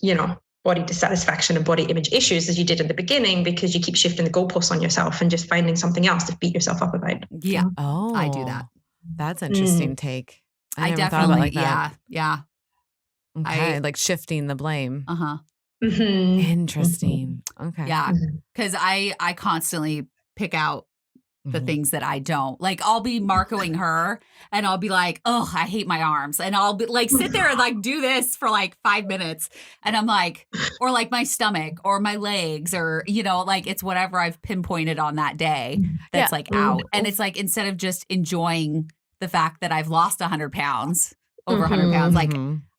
body dissatisfaction and body image issues as you did in the beginning, because you keep shifting the goalposts on yourself and just finding something else to beat yourself up about. Yeah. Oh, I do that. That's an interesting take. I definitely thought about it like that. Yeah. Okay. Like shifting the blame. Interesting. Okay. Yeah. Because I constantly pick out the things that I don't. Like I'll be Marcoing her and I'll be like, oh, I hate my arms. And I'll be like, sit there and like do this for like 5 minutes. And I'm like, or like my stomach or my legs or, like it's whatever I've pinpointed on that day that's like out. And it's like, instead of just enjoying the fact that I've lost 100 pounds, over 100 pounds, like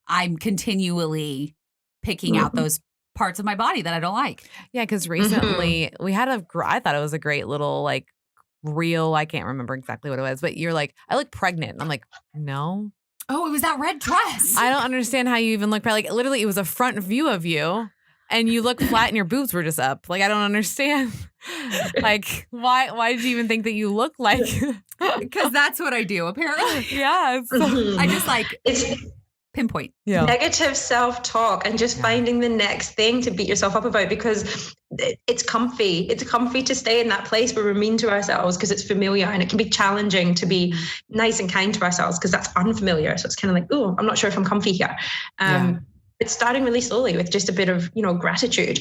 I'm continually picking out those parts of my body that I don't like. Yeah. Cause recently we had I thought it was a great little like reel. I can't remember exactly what it was, but you're like, I look pregnant. And I'm like, no. Oh, it was that red dress. I don't understand how you even look pregnant. Like literally it was a front view of you and you look flat and your boobs were just up. Like, I don't understand. Like, why did you even think that you look like? Because that's what I do, apparently. Yeah. I just like... pinpoint. Yeah. Negative self-talk and just finding the next thing to beat yourself up about, because it's comfy. It's comfy to stay in that place where we're mean to ourselves because it's familiar, and it can be challenging to be nice and kind to ourselves because that's unfamiliar. So it's kind of like, oh, I'm not sure if I'm comfy here. It's starting really slowly with just a bit of, gratitude.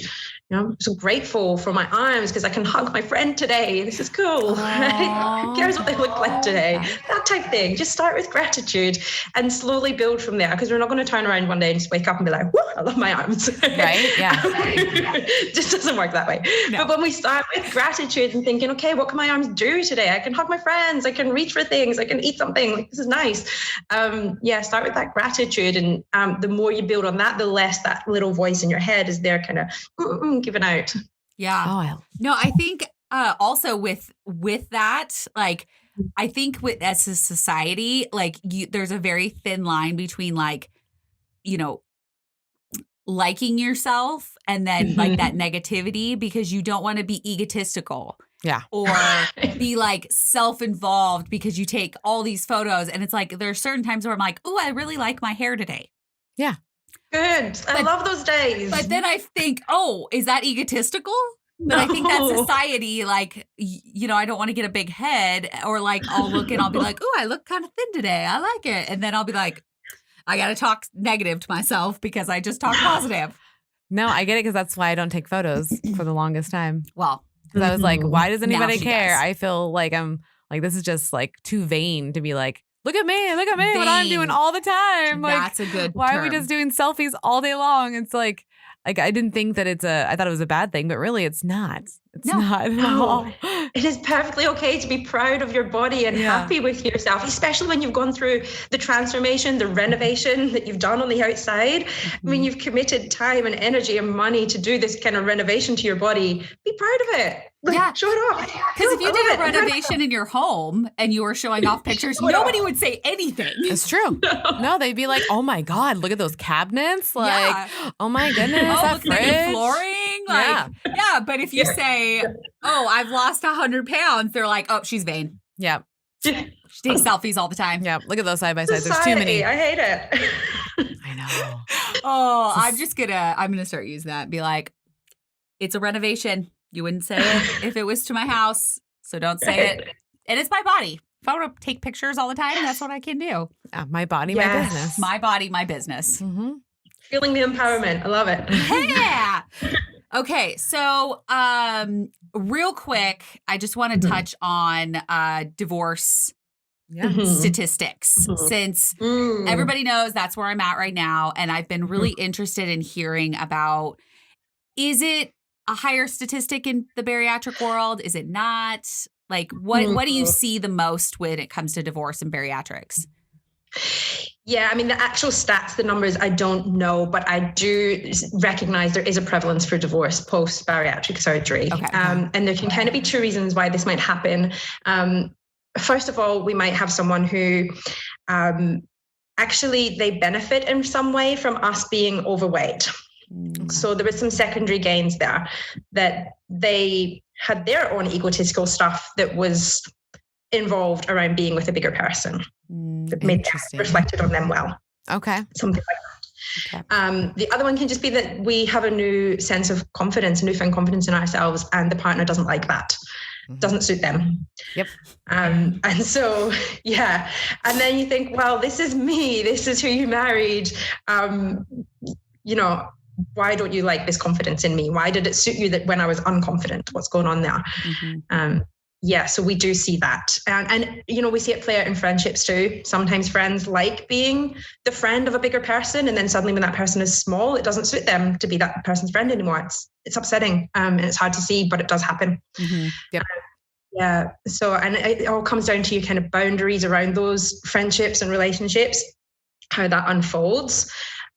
I'm so grateful for my arms because I can hug my friend today. This is cool. Right? Who cares what they look like today? That type thing. Just start with gratitude and slowly build from there, because we're not going to turn around one day and just wake up and be like, whoo, I love my arms. Right? Yeah. It just doesn't work that way. No. But when we start with gratitude and thinking, okay, what can my arms do today? I can hug my friends. I can reach for things. I can eat something. Like, this is nice. Start with that gratitude. And the more you build on that, the less that little voice in your head is there kind of giving out. Yeah. Oh, no, I think also with that, like, I think as a society, like there's a very thin line between like, liking yourself and then like that negativity, because you don't want to be egotistical. Yeah. Or be like self-involved because you take all these photos, and it's like there's certain times where I'm like, oh, I really like my hair today. Yeah. Good. I love those days. But then I think, oh, is that egotistical? But I think that society, like, I don't want to get a big head, or like I'll look and I'll be like, oh, I look kind of thin today. I like it. And then I'll be like, I got to talk negative to myself because I just talked positive. No, I get it because that's why I don't take photos for the longest time. Well, because I was like, why does anybody care? Does. I feel like I'm like, this is just like too vain to be like, look at me, what I'm doing all the time. Like, that's a good why term. are we just doing selfies all day long? It's like I didn't think that I thought it was a bad thing, but really it's not. It's not at all. It is perfectly okay to be proud of your body and happy with yourself, especially when you've gone through the transformation, the renovation that you've done on the outside. I mean, you've committed time and energy and money to do this kind of renovation to your body. Be proud of it. Like, show it off. Because if you did a renovation in your home and you were showing off pictures, nobody would say anything. It's true. No, they'd be like, oh my God, look at those cabinets. Like, oh my goodness, that look at the flooring. Like, but if you say, oh, I've lost 100 pounds, they're like, oh, she's vain. Yeah. She takes selfies all the time. Yeah. Look at those side by side. There's too many. I hate it. I know. Oh, I'm gonna start using that and be like, it's a renovation. You wouldn't say it if it was to my house, so don't say it. And it's my body. If I want to take pictures all the time, that's what I can do. My body, my business. My body, my business. Mm-hmm. Feeling the empowerment. I love it. Yeah. Okay, so real quick, I just want to touch on divorce statistics since everybody knows that's where I'm at right now. And I've been really interested in hearing about, is it a higher statistic in the bariatric world? Is it not? Like, what do you see the most when it comes to divorce and bariatrics? Yeah, I mean, the actual stats, the numbers, I don't know, but I do recognize there is a prevalence for divorce post-bariatric surgery. Okay. And there can kind of be two reasons why this might happen. First of all, we might have someone who actually they benefit in some way from us being overweight. Okay. So there was some secondary gains there that they had their own egotistical stuff that was involved around being with a bigger person that made that reflected on them well. Okay. Something like that. Okay. The other one can just be that we have a new sense of confidence, newfound confidence in ourselves, and the partner doesn't like that. Doesn't suit them. Yep. And so, yeah. And then you think, well, this is me. This is who you married. Why don't you like this confidence in me? Why did it suit you that when I was unconfident? What's going on there? So we do see that. And we see it play out in friendships too. Sometimes friends like being the friend of a bigger person. And then suddenly when that person is small, it doesn't suit them to be that person's friend anymore. It's upsetting and it's hard to see, but it does happen. Yep. Yeah. So, and it all comes down to your kind of boundaries around those friendships and relationships, how that unfolds.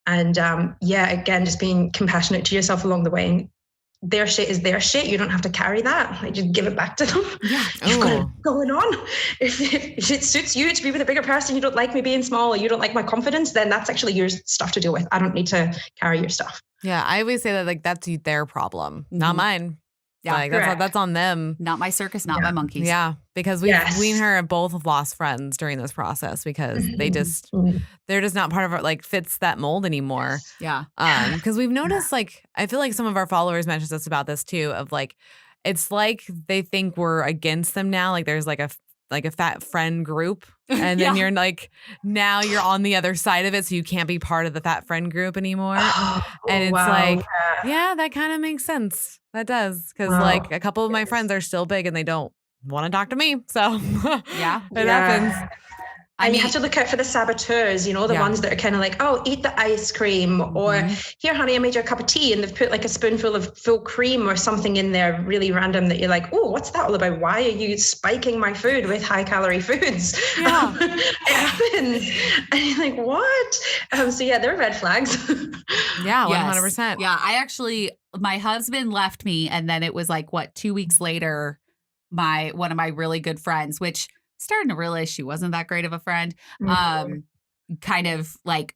And again, just being compassionate to yourself along the way. Their shit is their shit. You don't have to carry that. Like, just give it back to them. Yeah. You've got it going on. If it suits you to be with a bigger person, you don't like me being small, or you don't like my confidence, then that's actually your stuff to deal with. I don't need to carry your stuff. Yeah. I always say that, like, that's their problem, not mine. Yeah, like, that's on them. Not my circus, not my monkeys. Yeah, because we and her both have lost friends during this process because they're just not part of our, like, fits that mold anymore. Yeah. Because we've noticed, like, I feel like some of our followers mentioned us about this too, of like, it's like they think we're against them now. Like, there's like a fat friend group, and then you're like, now you're on the other side of it, so you can't be part of the fat friend group anymore. And it's like, yeah, that kind of makes sense. That does, because like a couple of my friends are still big and they don't want to talk to me. So it happens. And you have to look out for the saboteurs, the ones that are kind of like, oh, eat the ice cream, or here, honey, I made you a cup of tea, and they've put like a spoonful of full cream or something in there, really random, that you're like, oh, what's that all about? Why are you spiking my food with high calorie foods? Yeah. It happens. And you're like, what? They're red flags. Yeah, 100%. Yeah, my husband left me, and then it was like, 2 weeks later, one of my really good friends, which starting to realize she wasn't that great of a friend, kind of like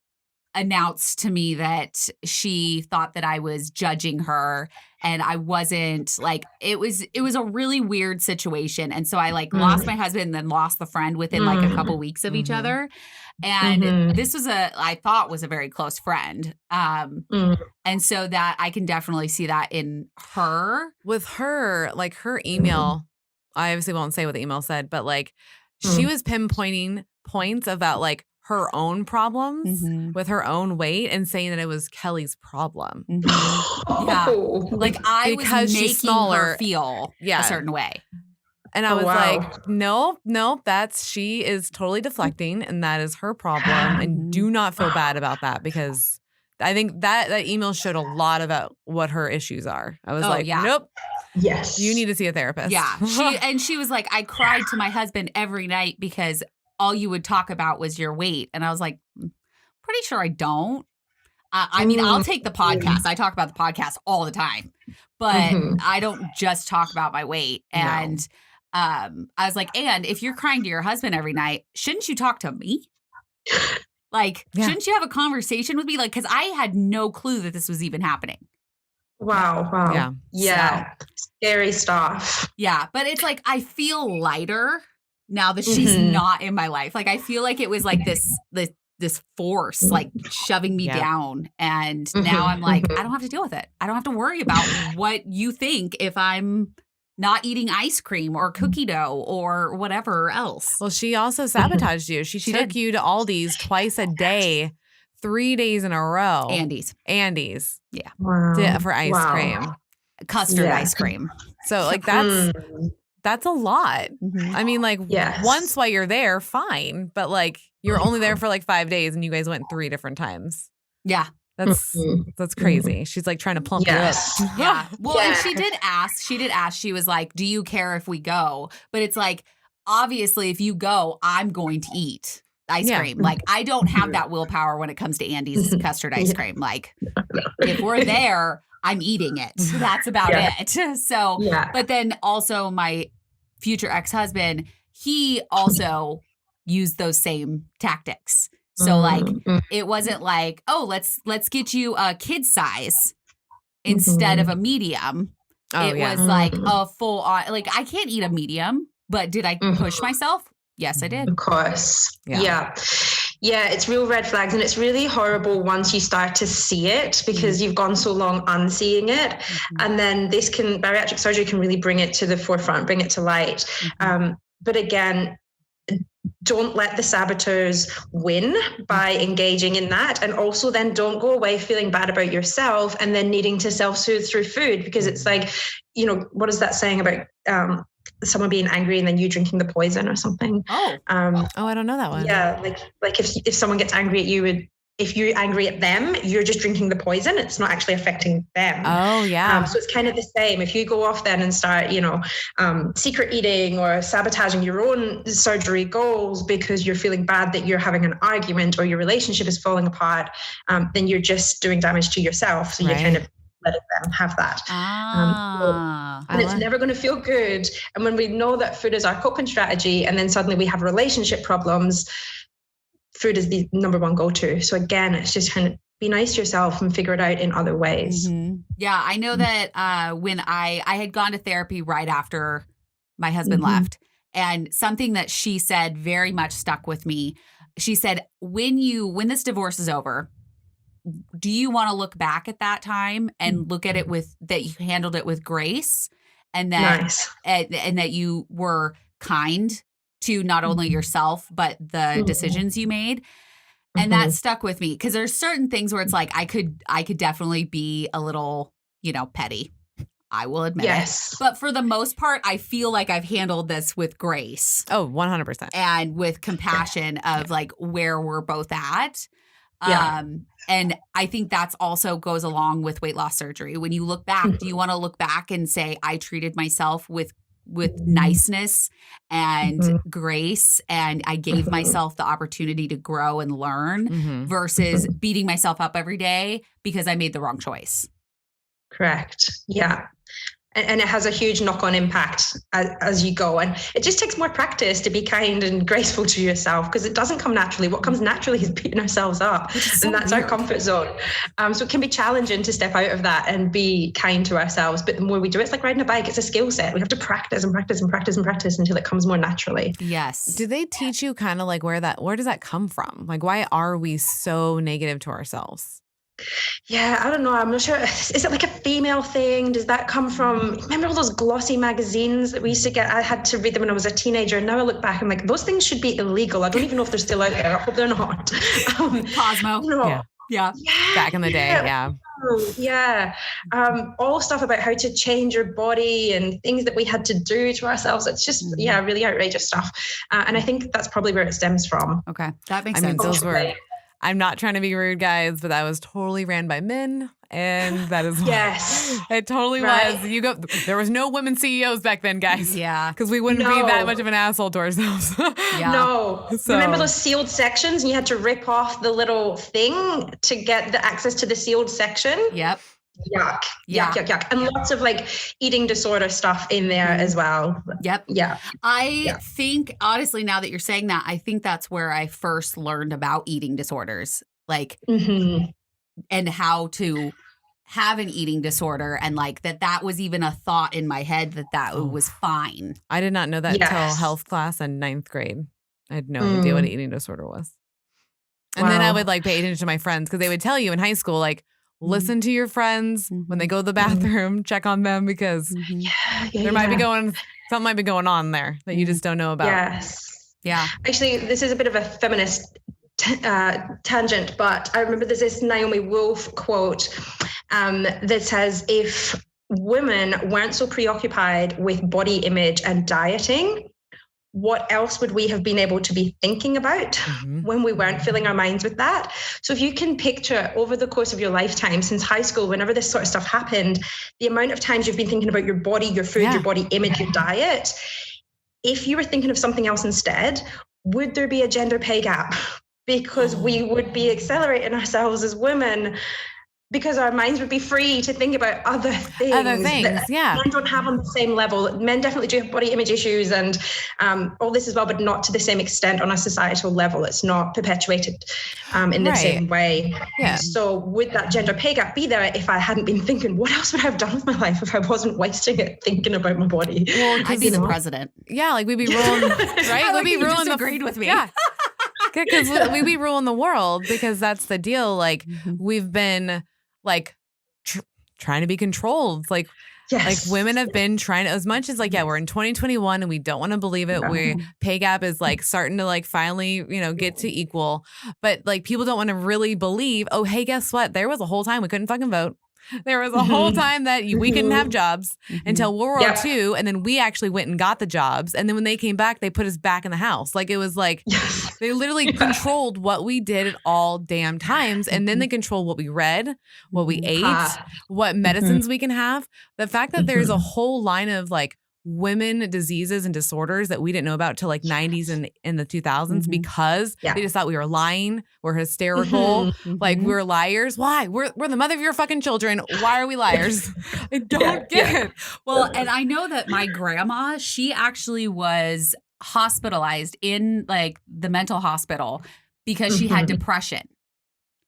announced to me that she thought that I was judging her, and I wasn't. Like, it was a really weird situation. And so I lost my husband and then lost the friend within like a couple weeks of each other. And this was I thought was a very close friend. And so that I can definitely see that in her. With her, like, her email, I obviously won't say what the email said, but like she was pinpointing points about like her own problems Mm-hmm. with her own weight and saying that it was Kellie's problem. Mm-hmm. Yeah. Like I Because was she's making smaller. her feel a certain way. And I was like, nope, she is totally deflecting and that is her problem. And do not feel bad about that because I think that email showed a lot about what her issues are. I was nope. Yes. You need to see a therapist. Yeah. She was like, I cried to my husband every night because all you would talk about was your weight. And I was like, pretty sure I don't. I mean, I'll take the podcast. I talk about the podcast all the time, but I don't just talk about my weight. And I was like, and if you're crying to your husband every night, shouldn't you talk to me? Like, shouldn't you have a conversation with me? Like, because I had no clue that this was even happening. Wow. Yeah. So, scary stuff. Yeah. But it's like, I feel lighter now that she's not in my life. Like, I feel like it was like this force like shoving me down. And now I'm like, I don't have to deal with it. I don't have to worry about what you think if I'm not eating ice cream or cookie dough or whatever else. Well, she also sabotaged you. She took you to Aldi's twice a day, 3 days in a row. Andy's. Yeah. Wow. For ice cream. Custard ice cream. So like that's a lot. I mean, like once while you're there, fine. But like you're only there for like 5 days and you guys went 3 different times. Yeah. That's crazy. She's like trying to plump you up. Yeah. Well, and she did ask, she was like, do you care if we go? But it's like, obviously if you go, I'm going to eat ice cream. Like I don't have that willpower when it comes to Andy's custard ice cream. Like if we're there, I'm eating it. That's about it. So, but then also my future ex-husband, he also used those same tactics. So like, it wasn't like, oh, let's get you a kid size instead of a medium. It was like a full on, like I can't eat a medium, but did I push myself? Yes, I did. Of course. Yeah. It's real red flags. And it's really horrible once you start to see it because you've gone so long unseeing it. And then bariatric surgery can really bring it to the forefront, bring it to light. But again, don't let the saboteurs win by engaging in that. And also then don't go away feeling bad about yourself and then needing to self-soothe through food because it's like, what is that saying about someone being angry and then you drinking the poison or something? I don't know that one. Yeah. Like if someone gets angry at you, if you're angry at them, you're just drinking the poison. It's not actually affecting them. Oh, yeah. So it's kind of the same. If you go off then and start, secret eating or sabotaging your own surgery goals because you're feeling bad that you're having an argument or your relationship is falling apart, then you're just doing damage to yourself. So you're kind of letting them have that. And it's never going to feel good. And when we know that food is our coping strategy and then suddenly we have relationship problems, food is the number one go-to. So again, it's just kind of be nice to yourself and figure it out in other ways. Yeah, I know that when I had gone to therapy right after my husband left, and something that she said very much stuck with me. She said, when this divorce is over, do you want to look back at that time and look at it with that you handled it with grace and that and that you were kind to not only yourself, but the decisions you made. And that stuck with me because there's certain things where it's like, I could definitely be a little, petty. I will admit it. But for the most part, I feel like I've handled this with grace. Oh, 100%. And with compassion of like where we're both at. And I think that's also goes along with weight loss surgery. When you look back, do you want to look back and say, I treated myself with niceness and grace, and I gave myself the opportunity to grow and learn versus beating myself up every day because I made the wrong choice. Correct. Yeah. And it has a huge knock-on impact as you go. And it just takes more practice to be kind and graceful to yourself because it doesn't come naturally. What comes naturally is beating ourselves up. And that's our comfort zone. So it can be challenging to step out of that and be kind to ourselves. But the more we do it, it's like riding a bike. It's a skill set. We have to practice and practice and practice and practice until it comes more naturally. Yes. Do they teach you kind of like where does that come from? Like, why are we so negative to ourselves? Yeah, I don't know. I'm not sure. Is it like a female thing? Does that come from, remember all those glossy magazines that we used to get? I had to read them when I was a teenager. And now I look back, I'm like, those things should be illegal. I don't even know if they're still out there. I hope they're not. Cosmo. You know, yeah. Back in the day, yeah. Yeah. All stuff about how to change your body and things that we had to do to ourselves. It's just, really outrageous stuff. And I think that's probably where it stems from. Okay. That makes sense. Those were, I'm not trying to be rude, guys, but that was totally ran by men. And that is yes, it totally was. There was no women CEOs back then, guys. Yeah. Because we wouldn't be that much of an asshole to ourselves. No. So. Remember those sealed sections and you had to rip off the little thing to get the access to the sealed section? Yep. Yuck. And lots of like eating disorder stuff in there as well. Yep. Yeah. I think, honestly, now that you're saying that, I think that's where I first learned about eating disorders. Like, and how to have an eating disorder, and like that was even a thought in my head that was fine. I did not know that until health class in 9th grade. I had no idea what an eating disorder was. And then I would like pay attention to my friends because they would tell you in high school, like, listen to your friends when they go to the bathroom, check on them because something might be going on there that you just don't know about. Yes. Yeah. Actually, this is a bit of a feminist tangent, but I remember there's this Naomi Wolf quote that says, if women weren't so preoccupied with body image and dieting, what else would we have been able to be thinking about when we weren't filling our minds with that? So if you can picture over the course of your lifetime, since high school, whenever this sort of stuff happened, the amount of times you've been thinking about your body, your food, your body image, your diet, if you were thinking of something else instead, would there be a gender pay gap? Because we would be accelerating ourselves as women, because our minds would be free to think about other things that men don't have on the same level. Men definitely do have body image issues and all this as well, but not to the same extent on a societal level. It's not perpetuated in the same way. Yeah. So would that gender pay gap be there if I hadn't been thinking, what else would I have done with my life if I wasn't wasting it thinking about my body? Well, I'd be the president. Yeah, like we'd be ruling, right? We'd be ruling agreed with me. Yeah. Because we'd be ruling the world because that's the deal. Like we've been like trying to be controlled. Like women have been trying to, as much as like, we're in 2021 and we don't want to believe it. Pay gap is like starting to like finally, get to equal. But like people don't want to really believe, oh, hey, guess what? There was a whole time we couldn't fucking vote. There was a whole time that we couldn't have jobs until World War II. And then we actually went and got the jobs. And then when they came back, they put us back in the house. Like it was like they literally controlled what we did at all damn times. And then they controlled what we read, what we ate, what medicines we can have. The fact that there's a whole line of like women diseases and disorders that we didn't know about till like 90s and in the 2000s because they just thought we were lying, we're hysterical, like we're liars. Why? We're the mother of your fucking children. Why are we liars? I don't get it. Well, and I know that my grandma, she actually was hospitalized in like the mental hospital because she had depression.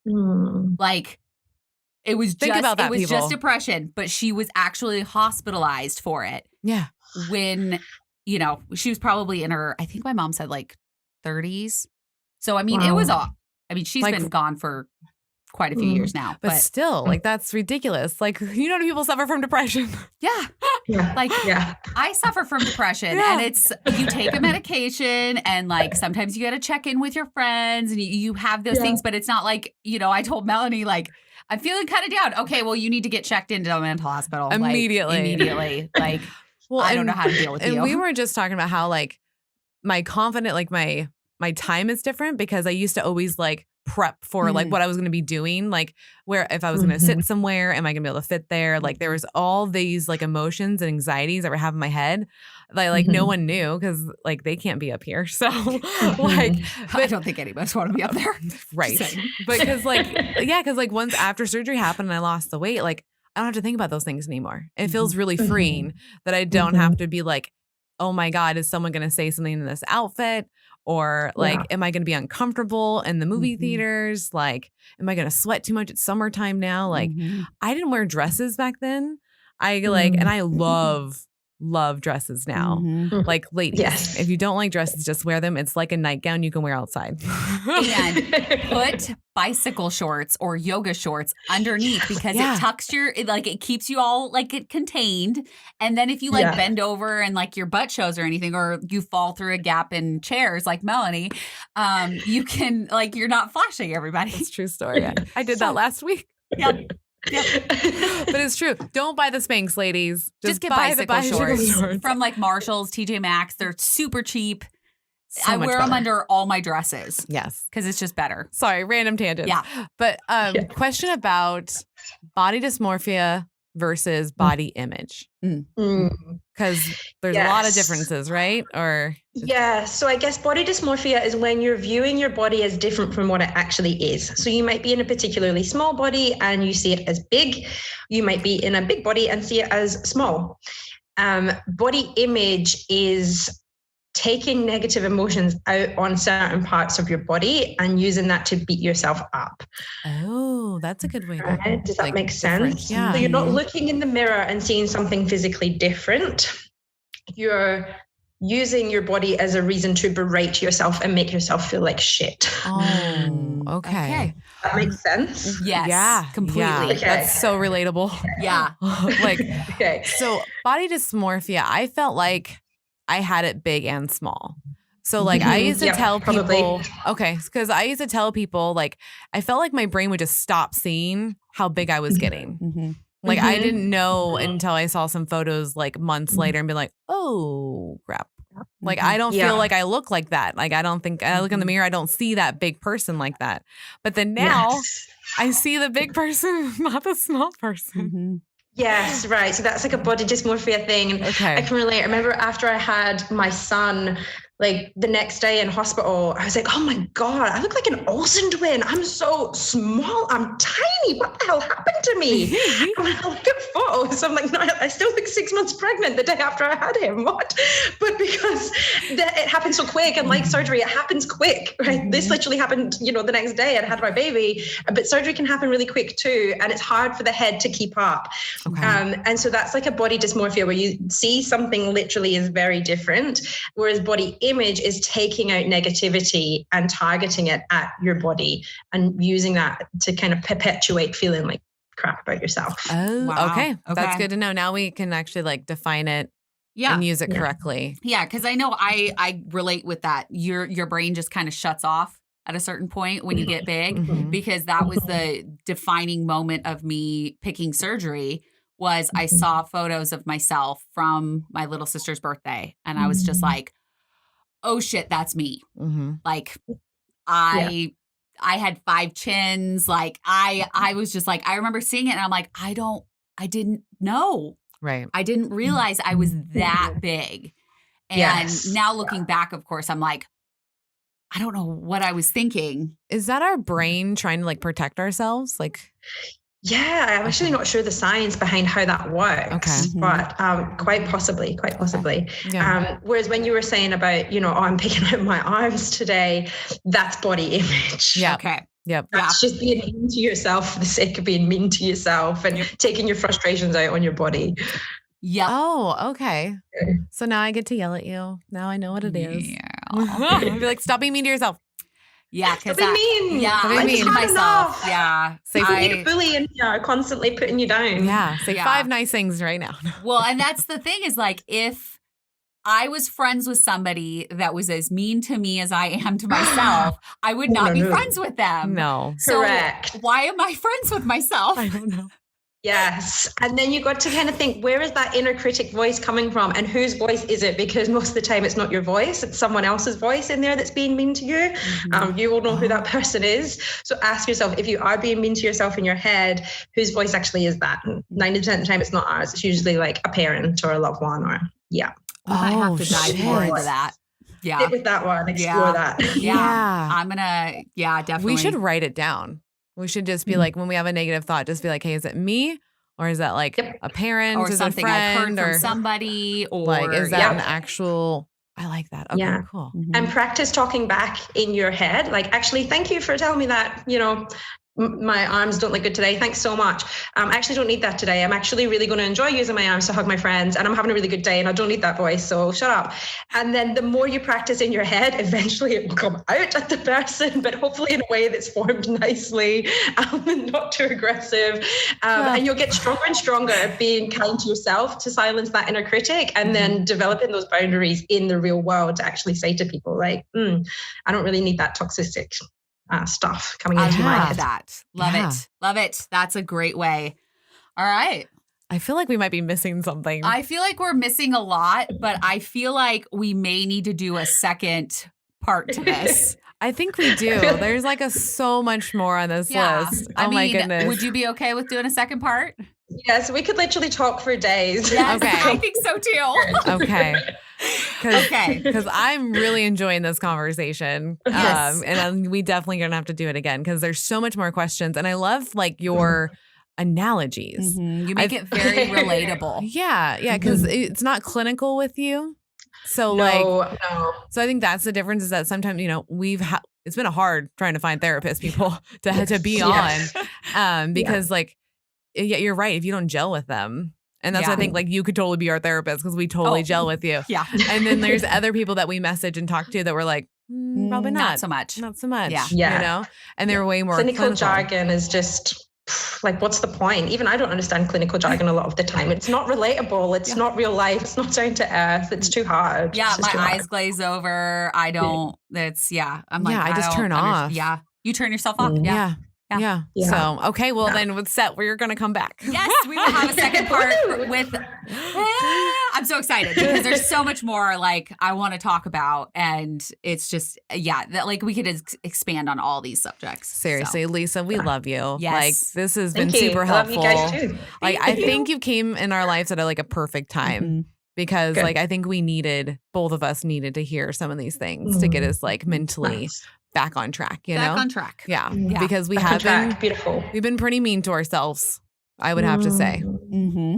Like it was just depression, but she was actually hospitalized for it. Yeah. When, she was probably in her, I think my mom said like 30s. So, I mean, it was she's like, been gone for quite a few years now. But still, like, that's ridiculous. Like, people suffer from depression. Yeah. I suffer from depression and it's, you take a medication and like, sometimes you got to check in with your friends and you have those things, but it's not like, I told Melanie, like, I'm feeling kind of down. Okay, well, you need to get checked into a mental hospital. Immediately. Like, well, I don't know how to deal with you. And we were just talking about how like my time is different because I used to always like prep for like what I was going to be doing. Like where if I was going to sit somewhere, am I going to be able to fit there? Like there was all these like emotions and anxieties that were having in my head that like no one knew because like they can't be up here. So like, but I don't think any of us want to be up there. Right. But because like once after surgery happened and I lost the weight, like I don't have to think about those things anymore. It feels really freeing that I don't have to be like, oh my God, is someone going to say something in this outfit? Or like, am I going to be uncomfortable in the movie theaters? Like, am I going to sweat too much? It's summertime now. Like I didn't wear dresses back then. And I love love dresses now. Like ladies, if you don't like dresses, just wear them. It's like a nightgown you can wear outside. And put bicycle shorts or yoga shorts underneath because it tucks it keeps you all like contained. And then if you like bend over and like your butt shows or anything, or you fall through a gap in chairs like Melanie, you can like, you're not flashing everybody. It's a true story. I did that last week. Yep. But it's true. Don't buy the Spanx, ladies. Just get buy bicycle the shorts from like Marshalls, TJ Maxx. They're super cheap. So I wear them under all my dresses. Yes. Because it's just better. Sorry, random tangent. Yeah. But question about body dysmorphia versus body image. Because there's a lot of differences, right? Or so I guess body dysmorphia is when you're viewing your body as different from what it actually is. So you might be in a particularly small body and you see it as big. You might be in a big body and see it as small. Body image is taking negative emotions out on certain parts of your body and using that to beat yourself up. Oh, that's a good way to Does that make sense? Yeah. So you're not looking in the mirror and seeing something physically different. You're using your body as a reason to berate yourself and make yourself feel like shit. Oh, okay. That makes sense? Yes. Yeah. Completely. Yeah. Okay. That's so relatable. Yeah. Like, so body dysmorphia, I felt like I had it big and small. So like I used to tell people, because I used to tell people like, I felt like my brain would just stop seeing how big I was getting. Like I didn't know until I saw some photos like months later and be like, oh crap. Like I don't feel like I look like that. Like I don't think I look in the mirror, I don't see that big person like that. But then now I see the big person, not the small person. Yes, right. So that's like a body dysmorphia thing. And I can relate. I remember after I had my son, like the next day in hospital, I was like, oh my God, I look like an Olsen twin. I'm so small. I'm tiny. What the hell happened to me? When I look at photos, I'm like, no, I still look 6 months pregnant the day after I had him. What? But because it happened so quick, and like surgery, it happens quick, right? This literally happened, the next day I had my baby, but surgery can happen really quick too. And it's hard for the head to keep up. And so that's like a body dysmorphia where you see something literally is very different, whereas body image is taking out negativity and targeting it at your body and using that to kind of perpetuate feeling like crap about yourself. Oh, wow. Okay. That's good to know. Now we can actually like define it and use it correctly. Yeah, because I know I relate with that. Your brain just kind of shuts off at a certain point when you get big, because that was the defining moment of me picking surgery. Was I saw photos of myself from my little sister's birthday, and I was just like, oh shit, that's me. Like I had 5 chins. Like I was just like, I remember seeing it and I'm like, I didn't know. Right. I didn't realize I was that big. And now looking back, of course, I'm like, I don't know what I was thinking. Is that our brain trying to like protect ourselves? Like, yeah, I'm actually not sure the science behind how that works, but quite possibly. Yeah. Whereas when you were saying about, I'm picking out my arms today, that's body image. Yeah. Okay. Yep. That's just being mean to yourself for the sake of being mean to yourself and taking your frustrations out on your body. Yeah. Oh, okay. So now I get to yell at you. Now I know what it is. Yeah. I'll be like, stop being mean to yourself. Yeah, because mean. Yeah, I mean myself. Yeah, say a bully and constantly putting you down. Yeah, say 5 nice things right now. Well, and that's the thing is like if I was friends with somebody that was as mean to me as I am to myself, I would not be friends with them. No, so correct. Why am I friends with myself? I don't know. Yes. And then you got to kind of think, where is that inner critic voice coming from and whose voice is it? Because most of the time it's not your voice, it's someone else's voice in there that's being mean to you. You will know who that person is. So ask yourself, if you are being mean to yourself in your head, whose voice actually is that? 90% of the time it's not ours. It's usually like a parent or a loved one or I have to dive more into that. Yeah. Sit with that one, explore that. Yeah. I'm going to, definitely. We should write it down. We should just be like, when we have a negative thought, just be like, hey, is it me? Or is that like a parent or something I've heard or from somebody? Or like, is that an actual, I like that. Okay, cool. And practice talking back in your head. Like, actually, thank you for telling me that, my arms don't look good today. Thanks so much. I actually don't need that today. I'm actually really going to enjoy using my arms to hug my friends, and I'm having a really good day, and I don't need that voice. So shut up. And then the more you practice in your head, eventually it will come out at the person, but hopefully in a way that's formed nicely, and not too aggressive. And you'll get stronger and stronger at being kind to yourself to silence that inner critic, and then developing those boundaries in the real world to actually say to people like, I don't really need that toxic stuff coming into my head. Love it. That's a great way. All right. I feel like we might be missing something. I feel like we're missing a lot, but I feel like we may need to do a second part to this. I think we do. There's like so much more on this list. Oh my goodness. Would you be okay with doing a second part? Yes, we could literally talk for days. Yes, okay. I think so too. Okay. Because I'm really enjoying this conversation. Yes. And we definitely going to have to do it again because there's so much more questions. And I love like your analogies. You make it very relatable. Yeah. Because it's not clinical with you. So no. So I think that's the difference is that sometimes, it's been hard trying to find therapist people to be on because like, yeah, you're right. If you don't gel with them. And that's why I think like you could totally be our therapist because we totally gel with you. Yeah. And then there's other people that we message and talk to that were like, probably not. Not so much. Not so much. Yeah. And they're way more clinical jargon is just like, what's the point? Even I don't understand clinical jargon a lot of the time. It's not relatable. It's not real life. It's not down to earth. It's too hard. Yeah. My eyes glaze over. I don't, I'm like, I just turn off. Yeah. You turn yourself off. Yeah. So, okay, well then with set, we're going to come back. Yes, we will have a second part with, I'm so excited because there's so much more like I want to talk about. And it's just, that like we could expand on all these subjects. Seriously, Lisa, we love you. Yes. Like this has been super helpful. I love you guys too. Like I think you came in our lives at a perfect time. Because like I think both of us needed to hear some of these things to get us like mentally back on track, back on track. Yeah. Because we have been beautiful. We've been pretty mean to ourselves, I would have to say.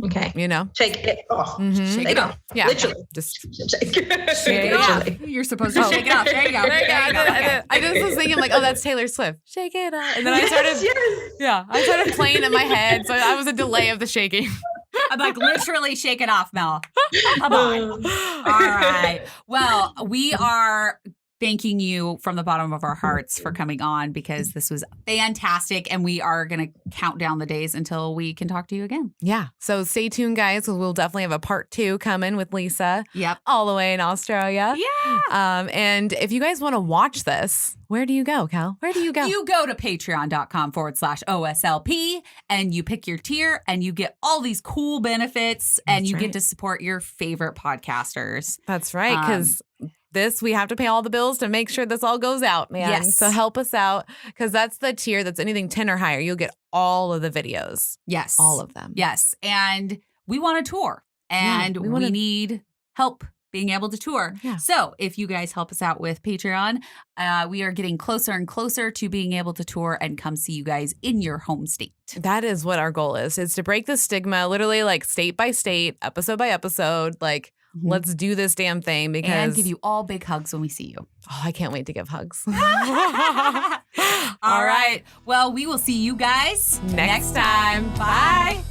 Okay. Shake it off. Shake it off. Yeah. Literally. Just shake it off. You're supposed to shake it off. There you go. I just was thinking like, oh, that's Taylor Swift. Shake it off. And then I started playing in my head. So I was a delay of the shaking. I'm like, literally shake it off, Mel. Come on. All right. Well, we are thanking you from the bottom of our hearts for coming on because this was fantastic. And we are going to count down the days until we can talk to you again. Yeah. So stay tuned, guys, because we'll definitely have a part 2 coming with Lisa. Yep. All the way in Australia. Yeah. And if you guys want to watch this, where do you go, Cal? Where do you go? You go to patreon.com/OSLP and you pick your tier and you get all these cool benefits and you get to support your favorite podcasters. That's right. Because we have to pay all the bills to make sure this all goes out, man. Yes. So help us out because that's the tier that's anything 10 or higher. You'll get all of the videos. Yes. All of them. Yes. And we want to tour and we need help being able to tour. Yeah. So if you guys help us out with Patreon, we are getting closer and closer to being able to tour and come see you guys in your home state. That is what our goal is to break the stigma, literally like state by state, episode by episode, like let's do this damn thing because. And give you all big hugs when we see you. Oh, I can't wait to give hugs. All right. Well, we will see you guys next time. Bye.